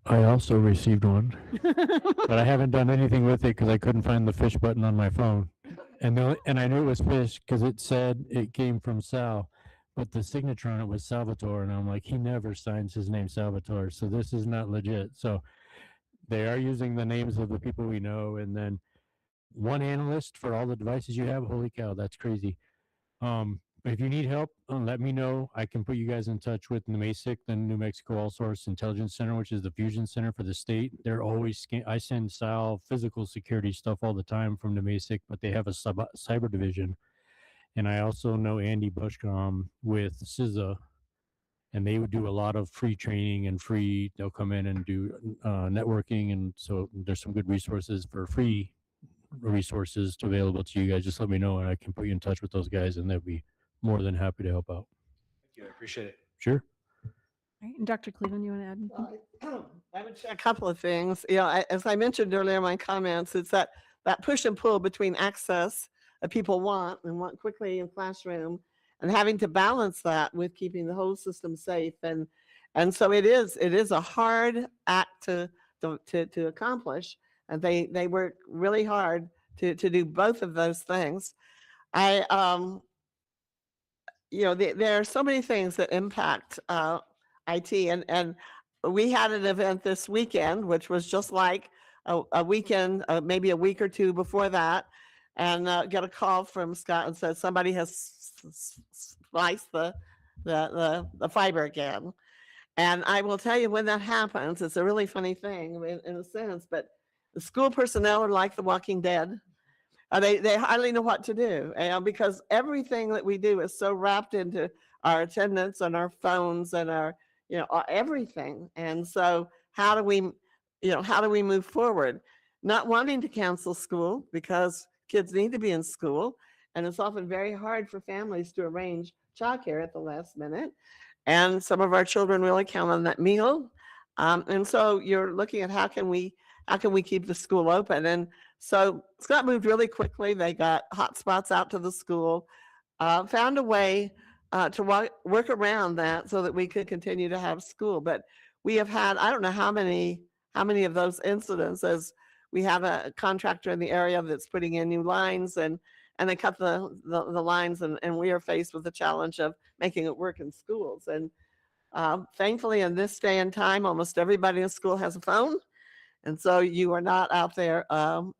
I also received one, but I haven't done anything with it because I couldn't find the fish button on my phone. And I knew it was fish because it said it came from Sal, but the signature on it was Salvatore. And I'm like, he never signs his name Salvatore. So this is not legit. So they are using the names of the people we know. And then one analyst for all the devices you have. Holy cow, that's crazy. But if you need help, let me know. I can put you guys in touch with NMASIC, the New Mexico All Source Intelligence Center, which is the fusion center for the state. They're always I send Sal physical security stuff all the time from NMASIC, but they have a cyber division. And I also know Andy Bushcom with CISA, and they would do a lot of free training and free. They'll come in and do networking, and so there's some good resources for free resources available to you guys. Just let me know, and I can put you in touch with those guys, and they'll be more than happy to help out. Thank you. I appreciate it. Sure. All right, and Dr. Cleveland, you want to add anything? I would say a couple of things. As I mentioned earlier in my comments, it's that push and pull between access that people want quickly in classroom and having to balance that with keeping the whole system safe. And so it is a hard act to accomplish. And they work really hard to do both of those things. There are so many things that impact IT, and we had an event this weekend, which was just like a weekend, maybe a week or two before that, and get a call from Scott and said somebody has spliced the fiber again. And I will tell you, when that happens, it's a really funny thing in a sense, but the school personnel are like the Walking Dead. They hardly know what to do, because everything that we do is so wrapped into our attendance and our phones and our, everything. And so how do we move forward? Not wanting to cancel school because kids need to be in school, and it's often very hard for families to arrange childcare at the last minute. And some of our children really count on that meal. And so you're looking at how can we keep the school open? And so Scott moved really quickly. They got hotspots out to the school, found a way to work around that so that we could continue to have school. But we have had, I don't know how many of those incidents, as we have a contractor in the area that's putting in new lines and they cut the lines, and we are faced with the challenge of making it work in schools. And thankfully, in this day and time, almost everybody in school has a phone. And so you are not out there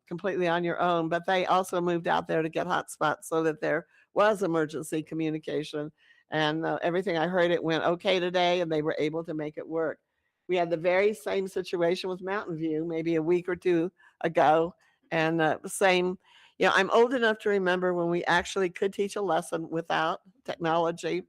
completely on your own, but they also moved out there to get hotspots so that there was emergency communication. And everything I heard, it went okay today, and they were able to make it work. We had the very same situation with Mountain View maybe a week or two ago, and the same, I'm old enough to remember when we actually could teach a lesson without technology.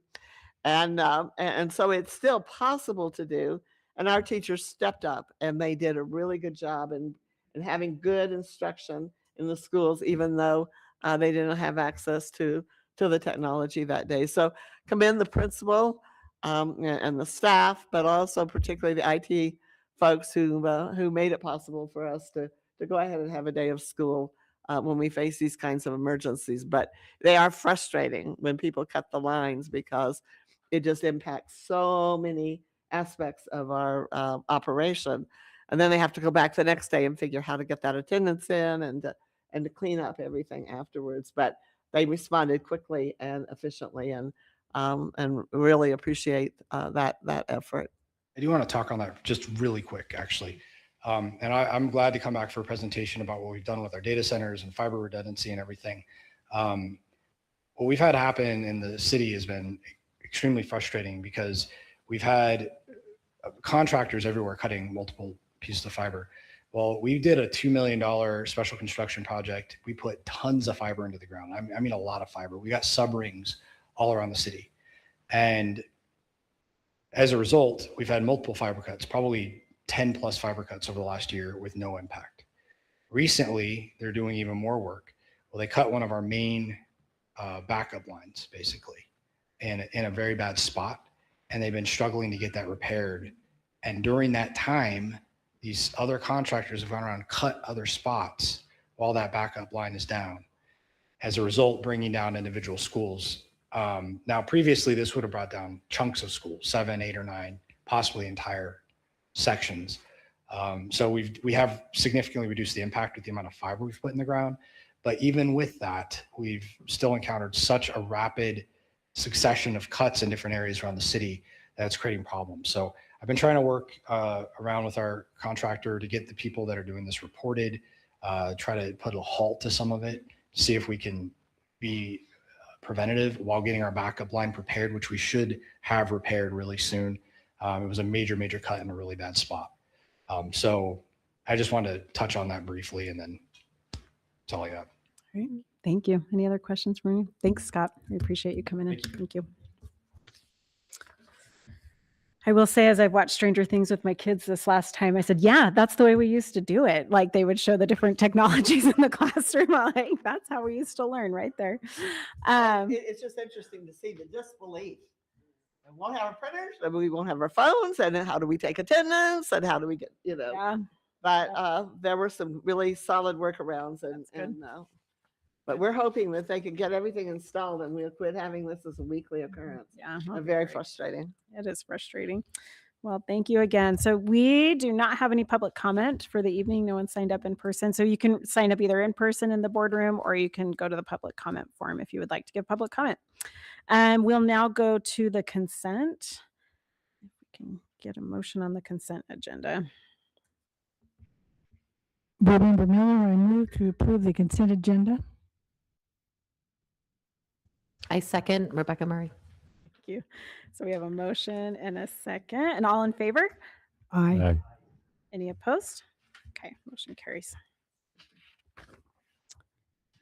And so it's still possible to do. And our teachers stepped up and they did a really good job in having good instruction in the schools, even though they didn't have access to the technology that day. So commend the principal and the staff, but also particularly the IT folks who made it possible for us to go ahead and have a day of school when we face these kinds of emergencies. But they are frustrating when people cut the lines because it just impacts so many aspects of our operation. And then they have to go back the next day and figure how to get that attendance in and to clean up everything afterwards. But they responded quickly and efficiently, and really appreciate that effort. I do want to talk on that just really quick, actually. And I'm glad to come back for a presentation about what we've done with our data centers and fiber redundancy and everything. What we've had happen in the city has been extremely frustrating because we've had contractors everywhere cutting multiple pieces of fiber. Well, we did a $2 million special construction project. We put tons of fiber into the ground. I mean, a lot of fiber. We got sub rings all around the city. And as a result, we've had multiple fiber cuts, probably 10 plus fiber cuts over the last year with no impact. Recently, they're doing even more work. Well, they cut one of our main backup lines, basically, in a very bad spot. And they've been struggling to get that repaired. And during that time, these other contractors have gone around and cut other spots while that backup line is down. As a result, bringing down individual schools. Now, previously, this would have brought down chunks of schools, 7, 8, or 9, possibly entire sections. So we have significantly reduced the impact with the amount of fiber we've put in the ground. But even with that, we've still encountered such a rapid succession of cuts in different areas around the city that it's creating problems. So I've been trying to work around with our contractor to get the people that are doing this reported, try to put a halt to some of it, see if we can be preventative while getting our backup line prepared, which we should have repaired really soon. It was a major, major cut in a really bad spot. So I just wanted to touch on that briefly, and then that's all I got. All right. Thank you. Any other questions for me? Thanks, Scott. We appreciate you coming in. Thank you. I will say, as I've watched Stranger Things with my kids this last time, I said, yeah, that's the way we used to do it. Like they would show the different technologies in the classroom. I'm like, that's how we used to learn right there. It's just interesting to see the disbelief. We won't have our printers, and we won't have our phones, and then how do we take attendance, and how do we get, Yeah. But there were some really solid workarounds, but we're hoping that they can get everything installed and we'll quit having this as a weekly occurrence. Yeah. Very frustrating. It is frustrating. Well, thank you again. So we do not have any public comment for the evening. No one signed up in person. So you can sign up either in person in the boardroom, or you can go to the public comment form if you would like to give public comment. We'll now go to the consent. If we can get a motion on the consent agenda. Board Member Miller, I move to approve the consent agenda. I second Rebecca Murray. Thank you. So we have a motion and a second, and all in favor? Aye. Any opposed? Okay, motion carries.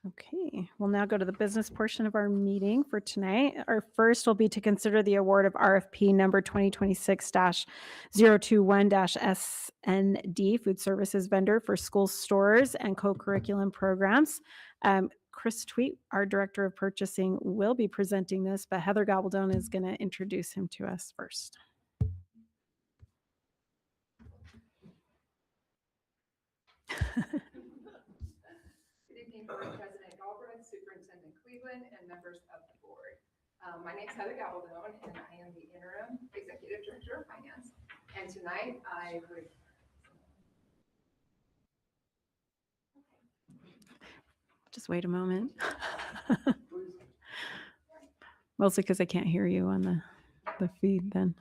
Okay, we'll now go to the business portion of our meeting for tonight. Our first will be to consider the award of RFP number 2026-021-SND, food services vendor for school stores and co-curriculum programs. Chris Tweet, our Director of Purchasing, will be presenting this, but Heather Gabaldon is going to introduce him to us first. Good evening, Board President Galbraith, Superintendent Cleveland, and members of the board. My name is Heather Gabaldon, and I am the Interim Executive Director of Finance. And tonight I would Just wait a moment. Mostly because I can't hear you on the feed then.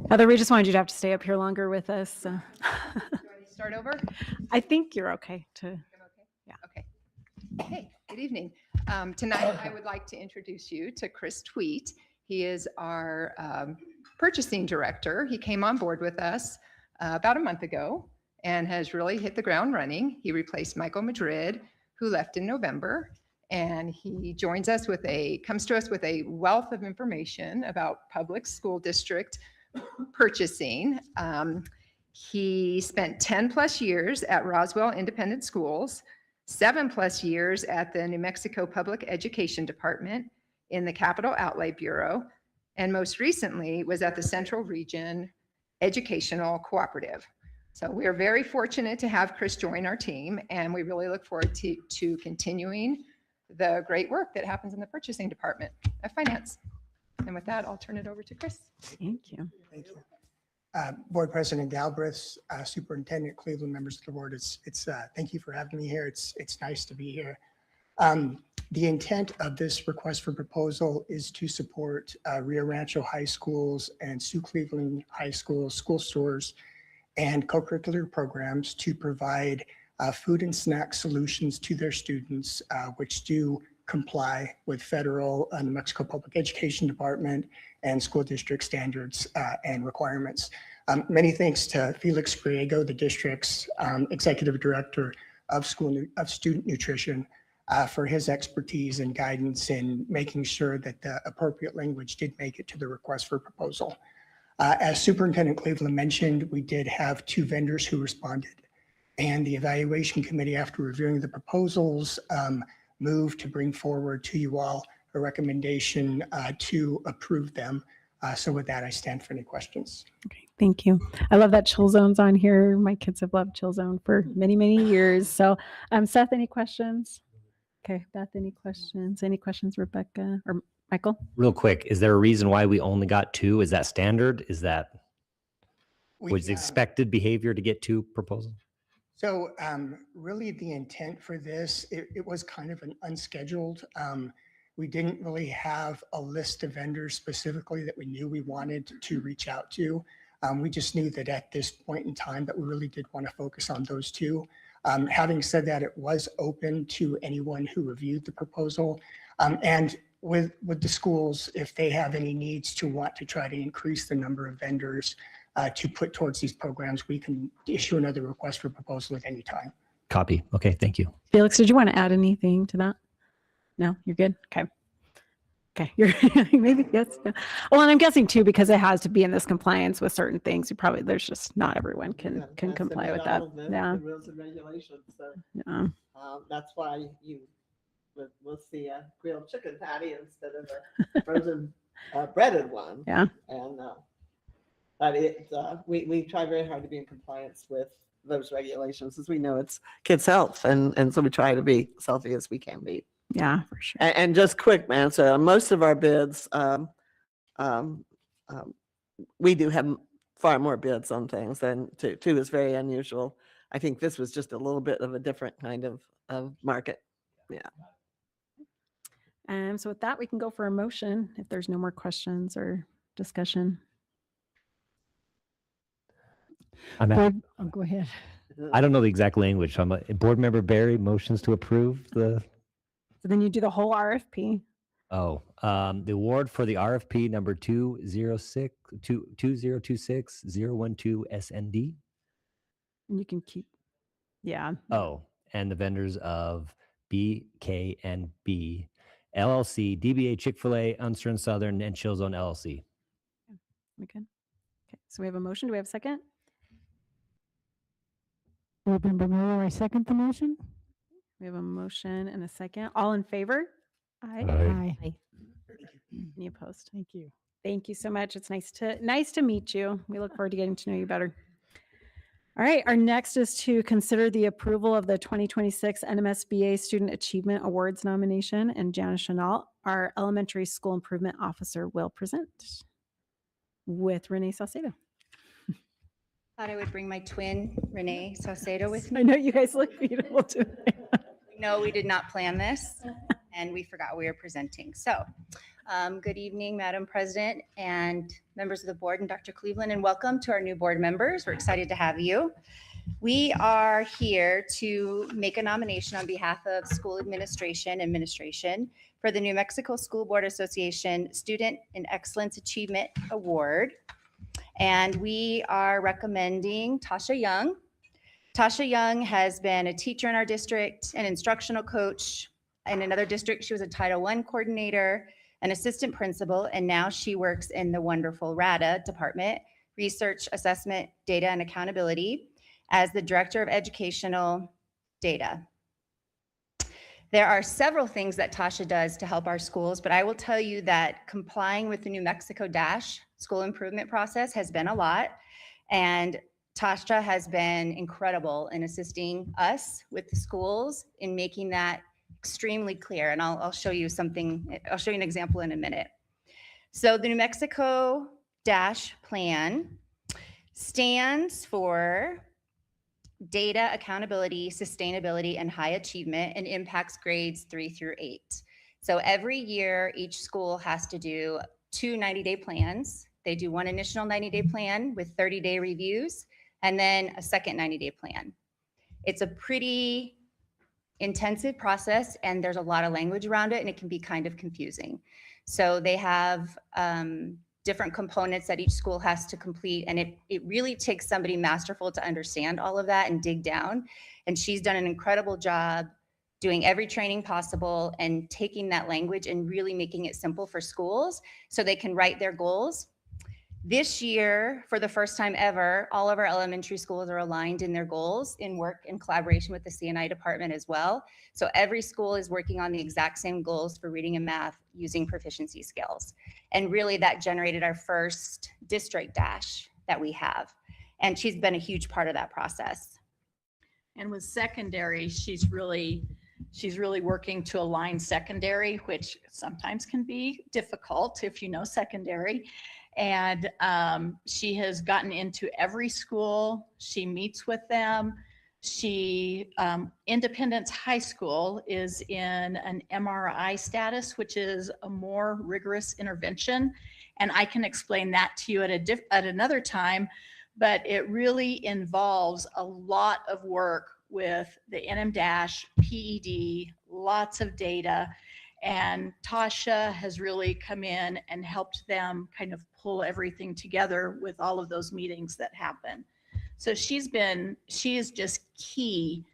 Heather, we just wanted you to have to stay up here longer with us. So. do I need to start over? I think you're okay to. I'm okay? Yeah. Okay. Hey, good evening. Tonight I would like to introduce you to Chris Tweet. He is our purchasing director. He came on board with us about a month ago. and has really hit the ground running. He replaced Michael Madrid, who left in November. And he comes to us with a wealth of information about public school district purchasing. He spent 10 plus years at Roswell Independent Schools, 7+ years at the New Mexico Public Education Department in the Capital Outlay Bureau, and most recently was at the Central Region Educational Cooperative. So we are very fortunate to have Chris join our team, and we really look forward to continuing the great work that happens in the purchasing department of finance. And with that, I'll turn it over to Chris. Thank you. Thank you. Board President Galbraith, Superintendent Cleveland, members of the board, thank you for having me here. It's nice to be here. The intent of this request for proposal is to support Rio Rancho High Schools and Sioux Cleveland High School school stores and co-curricular programs to provide food and snack solutions to their students, which do comply with federal New Mexico Public Education Department and school district standards and requirements. Many thanks to Felix Griego, the district's executive director of student nutrition, for his expertise and guidance in making sure that the appropriate language did make it to the request for proposal. As Superintendent Cleveland mentioned, we did have 2 vendors who responded, and the evaluation committee, after reviewing the proposals, moved to bring forward to you all a recommendation to approve them. So with that, I stand for any questions. Okay, thank you. I love that Chill Zone's on here. My kids have loved Chill Zone for many, many years. So Seth, any questions? Okay, Beth, any questions? Any questions, Rebecca or Michael? Real quick, is there a reason why we only got 2? Is that standard? Is that was expected behavior to get 2 proposals? So really the intent for this, it was kind of an unscheduled. We didn't really have a list of vendors specifically that we knew we wanted to reach out to. We just knew that at this point in time that we really did want to focus on those 2. Having said that, it was open to anyone who reviewed the proposal. And with the schools, if they have any needs to want to try to increase the number of vendors to put towards these programs, we can issue another request for proposal at any time. Copy. Okay, thank you. Felix, did you want to add anything to that? No, you're good. Okay. Okay, you're maybe yes. No. Well, and I'm guessing too, because it has to be in this compliance with certain things. There's just not everyone can comply with that. Yeah. The rules and regulations. So, Yeah. that's why we'll see a grilled chicken patty instead of a frozen breaded one. Yeah. And but we try very hard to be in compliance with those regulations, as we know it's kids' health, and so we try to be as healthy as we can be. Yeah, for sure. And just quick, man. So most of our bids, we do have far more bids on things, and 2 is very unusual. I think this was just a little bit of a different kind of market. Yeah. So with that, we can go for a motion if there's no more questions or discussion. Go ahead. I don't know the exact language. So I'm a board member Barry motions to approve the. So then you do the whole RFP. Oh, the award for the RFP number 2026-012 SND. And you can keep. Yeah. Oh, and the vendors of BK&B LLC, DBA Chick-fil-A, Unser and Southern, and Chill Zone LLC. We good? Okay. So we have a motion. Do we have a second? Board Member Miller, I second the motion. We have a motion and a second. All in favor? Aye. Aye. Any opposed? Thank you. Thank you so much. It's nice to meet you. We look forward to getting to know you better. All right, our next is to consider the approval of the 2026 NMSBA Student Achievement Awards nomination, and Janice Chenault, our Elementary School Improvement Officer, will present with Renee Saucedo. Thought I would bring my twin, Renee Saucedo, with me. I know you guys look beautiful today. No, we did not plan this, and we forgot we were presenting. So, good evening, Madam President and members of the board, and Dr. Cleveland, and welcome to our new board members. We're excited to have you. We are here to make a nomination on behalf of school administration for the New Mexico School Board Association Student in Excellence Achievement Award. And we are recommending Tasha Young, Tasha Young has been a teacher in our district, an instructional coach. In another district, she was a Title I coordinator, an assistant principal, and now she works in the wonderful RADA department, Research, Assessment, Data, and Accountability, as the Director of Educational Data. There are several things that Tasha does to help our schools, but I will tell you that complying with the New Mexico DASH school improvement process has been a lot. And Tasha has been incredible in assisting us with the schools in making that extremely clear. And I'll show you something, I'll show you an example in a minute. So the New Mexico DASH plan stands for Data, Accountability, Sustainability, and High Achievement, and impacts grades 3 through 8. So every year, each school has to do 2 90-day plans. They do one initial 90-day plan with 30-day reviews, and then a second 90-day plan. It's a pretty intensive process, and there's a lot of language around it, and it can be kind of confusing. So they have different components that each school has to complete, and it really takes somebody masterful to understand all of that and dig down. And she's done an incredible job doing every training possible and taking that language and really making it simple for schools so they can write their goals. This year, for the first time ever, all of our elementary schools are aligned in their goals in work in collaboration with the C&I department as well. So every school is working on the exact same goals for reading and math using proficiency scales. And really that generated our first district DASH that we have. And she's been a huge part of that process. And with secondary, she's really working to align secondary, which sometimes can be difficult if you know secondary. And she has gotten into every school. She meets with them. Independence High School is in an MRI status, which is a more rigorous intervention. And I can explain that to you at another time, but it really involves a lot of work with the NM-DASH, PED, lots of data. And Tasha has really come in and helped them kind of pull everything together with all of those meetings that happen. So she is just key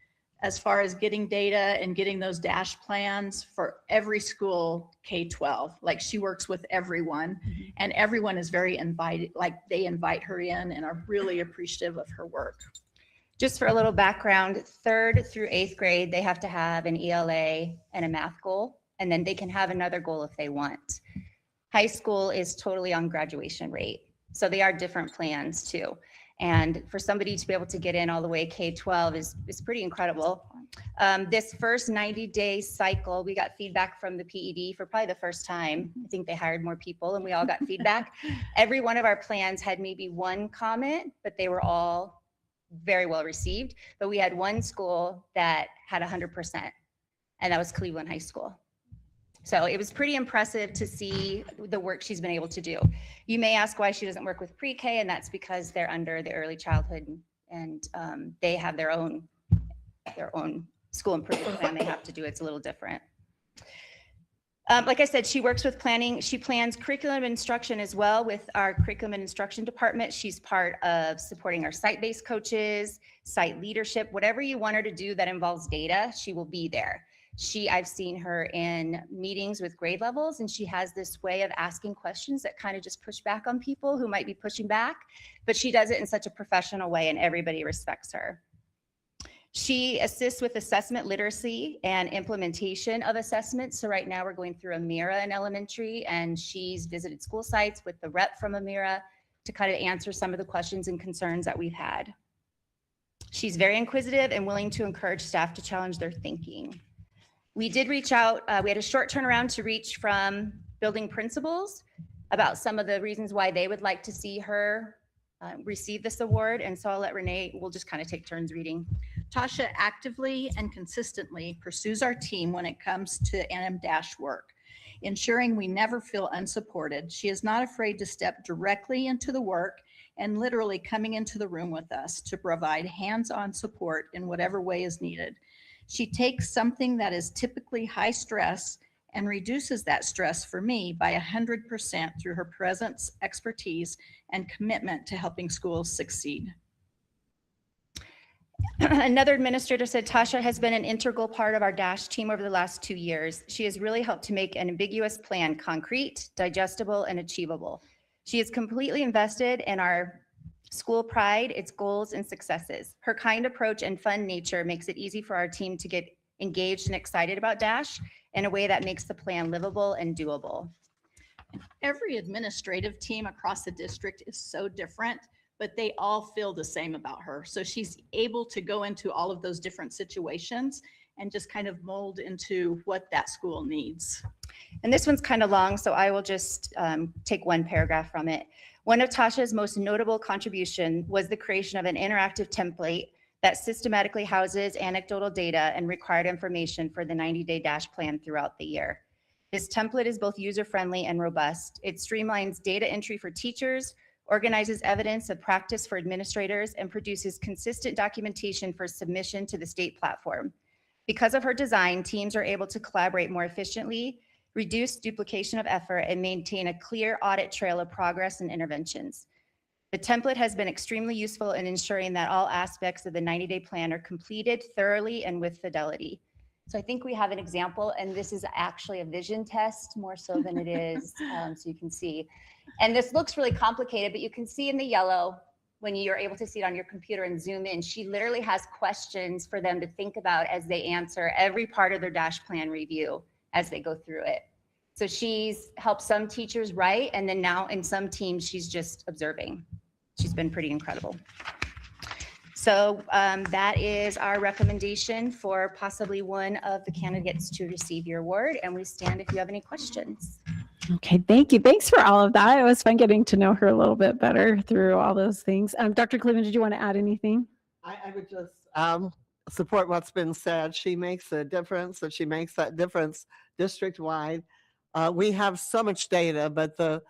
as far as getting data and getting those DASH plans for every school K-12. Like she works with everyone, and everyone is very invited, like they invite her in and are really appreciative of her work. Just for a little background, 3rd through 8th grade, they have to have an ELA and a math goal, and then they can have another goal if they want. High school is totally on graduation rate. So they are different plans too. And for somebody to be able to get in all the way K-12 is pretty incredible. This first 90-day cycle, we got feedback from the PED for probably the first time. I think they hired more people and we all got feedback. Every one of our plans had maybe one comment, but they were all very well received. But we had one school that had 100%, and that was Cleveland High School. So it was pretty impressive to see the work she's been able to do. You may ask why she doesn't work with pre-K, and that's because they're under the early childhood, and they have their own school improvement plan they have to do. It's a little different. Like I said, she works with planning. She plans curriculum instruction as well with our curriculum and instruction department. She's part of supporting our site-based coaches, site leadership, whatever you want her to do that involves data, she will be there. I've seen her in meetings with grade levels, and she has this way of asking questions that kind of just push back on people who might be pushing back, but she does it in such a professional way and everybody respects her. She assists with assessment literacy and implementation of assessments. So right now we're going through Amira in elementary, and she's visited school sites with the rep from Amira to kind of answer some of the questions and concerns that we've had. She's very inquisitive and willing to encourage staff to challenge their thinking. We did reach out, we had a short turnaround to reach from building principals about some of the reasons why they would like to see her receive this award. And so I'll let Renee, we'll just kind of take turns reading. Tasha actively and consistently pursues our team when it comes to NM-DASH work, ensuring we never feel unsupported. She is not afraid to step directly into the work and literally coming into the room with us to provide hands-on support in whatever way is needed. She takes something that is typically high stress and reduces that stress for me by 100% through her presence, expertise, and commitment to helping schools succeed. Another administrator said Tasha has been an integral part of our DASH team over the last 2 years. She has really helped to make an ambiguous plan concrete, digestible, and achievable. She is completely invested in our school pride, its goals, and successes. Her kind approach and fun nature makes it easy for our team to get engaged and excited about DASH in a way that makes the plan livable and doable. Every administrative team across the district is so different, but they all feel the same about her. So she's able to go into all of those different situations and just kind of mold into what that school needs. And this one's kind of long, so I will just take one paragraph from it. One of Tasha's most notable contribution was the creation of an interactive template that systematically houses anecdotal data and required information for the 90-day DASH plan throughout the year. This template is both user-friendly and robust. It streamlines data entry for teachers, organizes evidence of practice for administrators, and produces consistent documentation for submission to the state platform. Because of her design, teams are able to collaborate more efficiently, reduce duplication of effort, and maintain a clear audit trail of progress and interventions. The template has been extremely useful in ensuring that all aspects of the 90-day plan are completed thoroughly and with fidelity. So I think we have an example, and this is actually a vision test more so than it is, so you can see. And this looks really complicated, but you can see in the yellow when you're able to see it on your computer and zoom in, she literally has questions for them to think about as they answer every part of their DASH plan review as they go through it. So she's helped some teachers write, and then now in some teams, she's just observing. She's been pretty incredible. So that is our recommendation for possibly one of the candidates to receive your award, and we stand if you have any questions. Okay, thank you. Thanks for all of that. It was fun getting to know her a little bit better through all those things. Dr. Cleveland, did you want to add anything? I would just support what's been said. She makes a difference, and she makes that difference district-wide. We have so much data, but the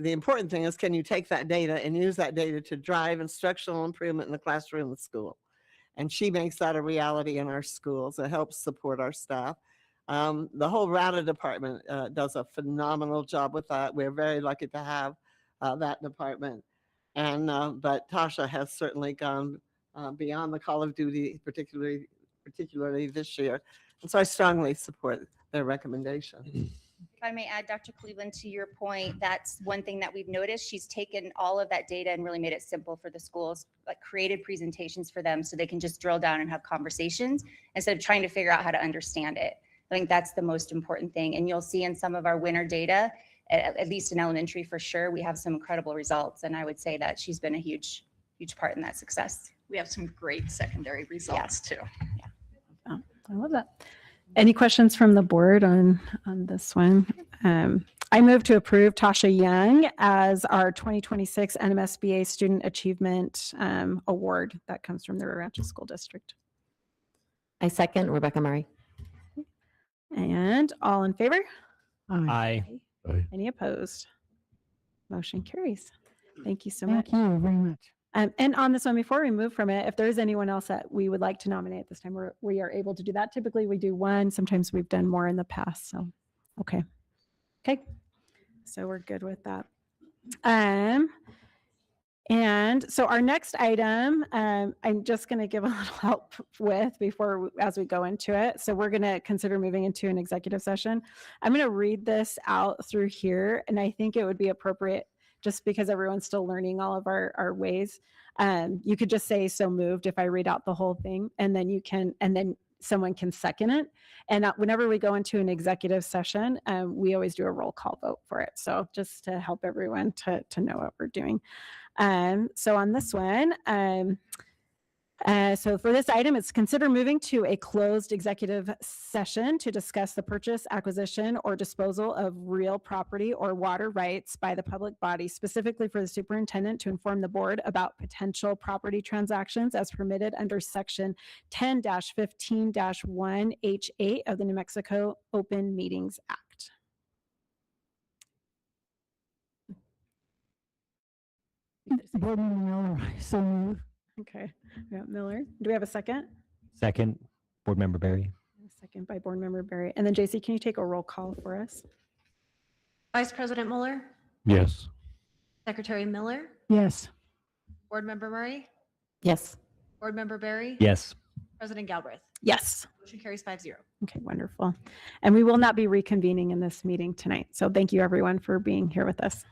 important thing is, can you take that data and use that data to drive instructional improvement in the classroom and school? And she makes that a reality in our schools. It helps support our staff. The whole RADA department does a phenomenal job with that. We're very lucky to have that department. And but Tasha has certainly gone beyond the call of duty, particularly this year. And so I strongly support their recommendation. If I may add, Dr. Cleveland, to your point, that's one thing that we've noticed. She's taken all of that data and really made it simple for the schools, like created presentations for them so they can just drill down and have conversations instead of trying to figure out how to understand it. I think that's the most important thing. And you'll see in some of our winter data, at least in elementary for sure, we have some incredible results. And I would say that she's been a huge part in that success. We have some great secondary results too. Oh, I love that. Any questions from the board on this one? I move to approve Tasha Young as our 2026 NMSBA Student Achievement Award that comes from the Rio Rancho School District. I second Rebecca Murray. And all in favor? Aye. Any opposed? Motion carries. Thank you so much. Thank you very much. And on this one, before we move from it, if there is anyone else that we would like to nominate this time, we are able to do that. Typically, we do one. Sometimes we've done more in the past. So, okay. So we're good with that. And so our next item, I'm just going to give a little help with as we go into it. So we're going to consider moving into an executive session. I'm going to read this out through here, and I think it would be appropriate just because everyone's still learning all of our ways. You could just say so moved if I read out the whole thing, and then someone can second it. And whenever we go into an executive session, we always do a roll call vote for it. So just to help everyone to know what we're doing. So on this one, so for this item, it's consider moving to a closed executive session to discuss the purchase, acquisition, or disposal of real property or water rights by the public body, specifically for the superintendent to inform the board about potential property transactions as permitted under section 10-15-1H8 of the New Mexico Open Meetings Act. Board Member Miller, I so move. Okay, we got Miller. Do we have a second? Second, Board Member Barry. Second by Board Member Barry. And then JC, can you take a roll call for us? Vice President Mueller, Yes. Secretary Miller, Yes. Board Member Murray, Yes. Board Member Barry. Yes. President Galbraith. Yes. Motion carries 5-0. Okay, wonderful. And we will not be reconvening in this meeting tonight. So thank you everyone for being here with us.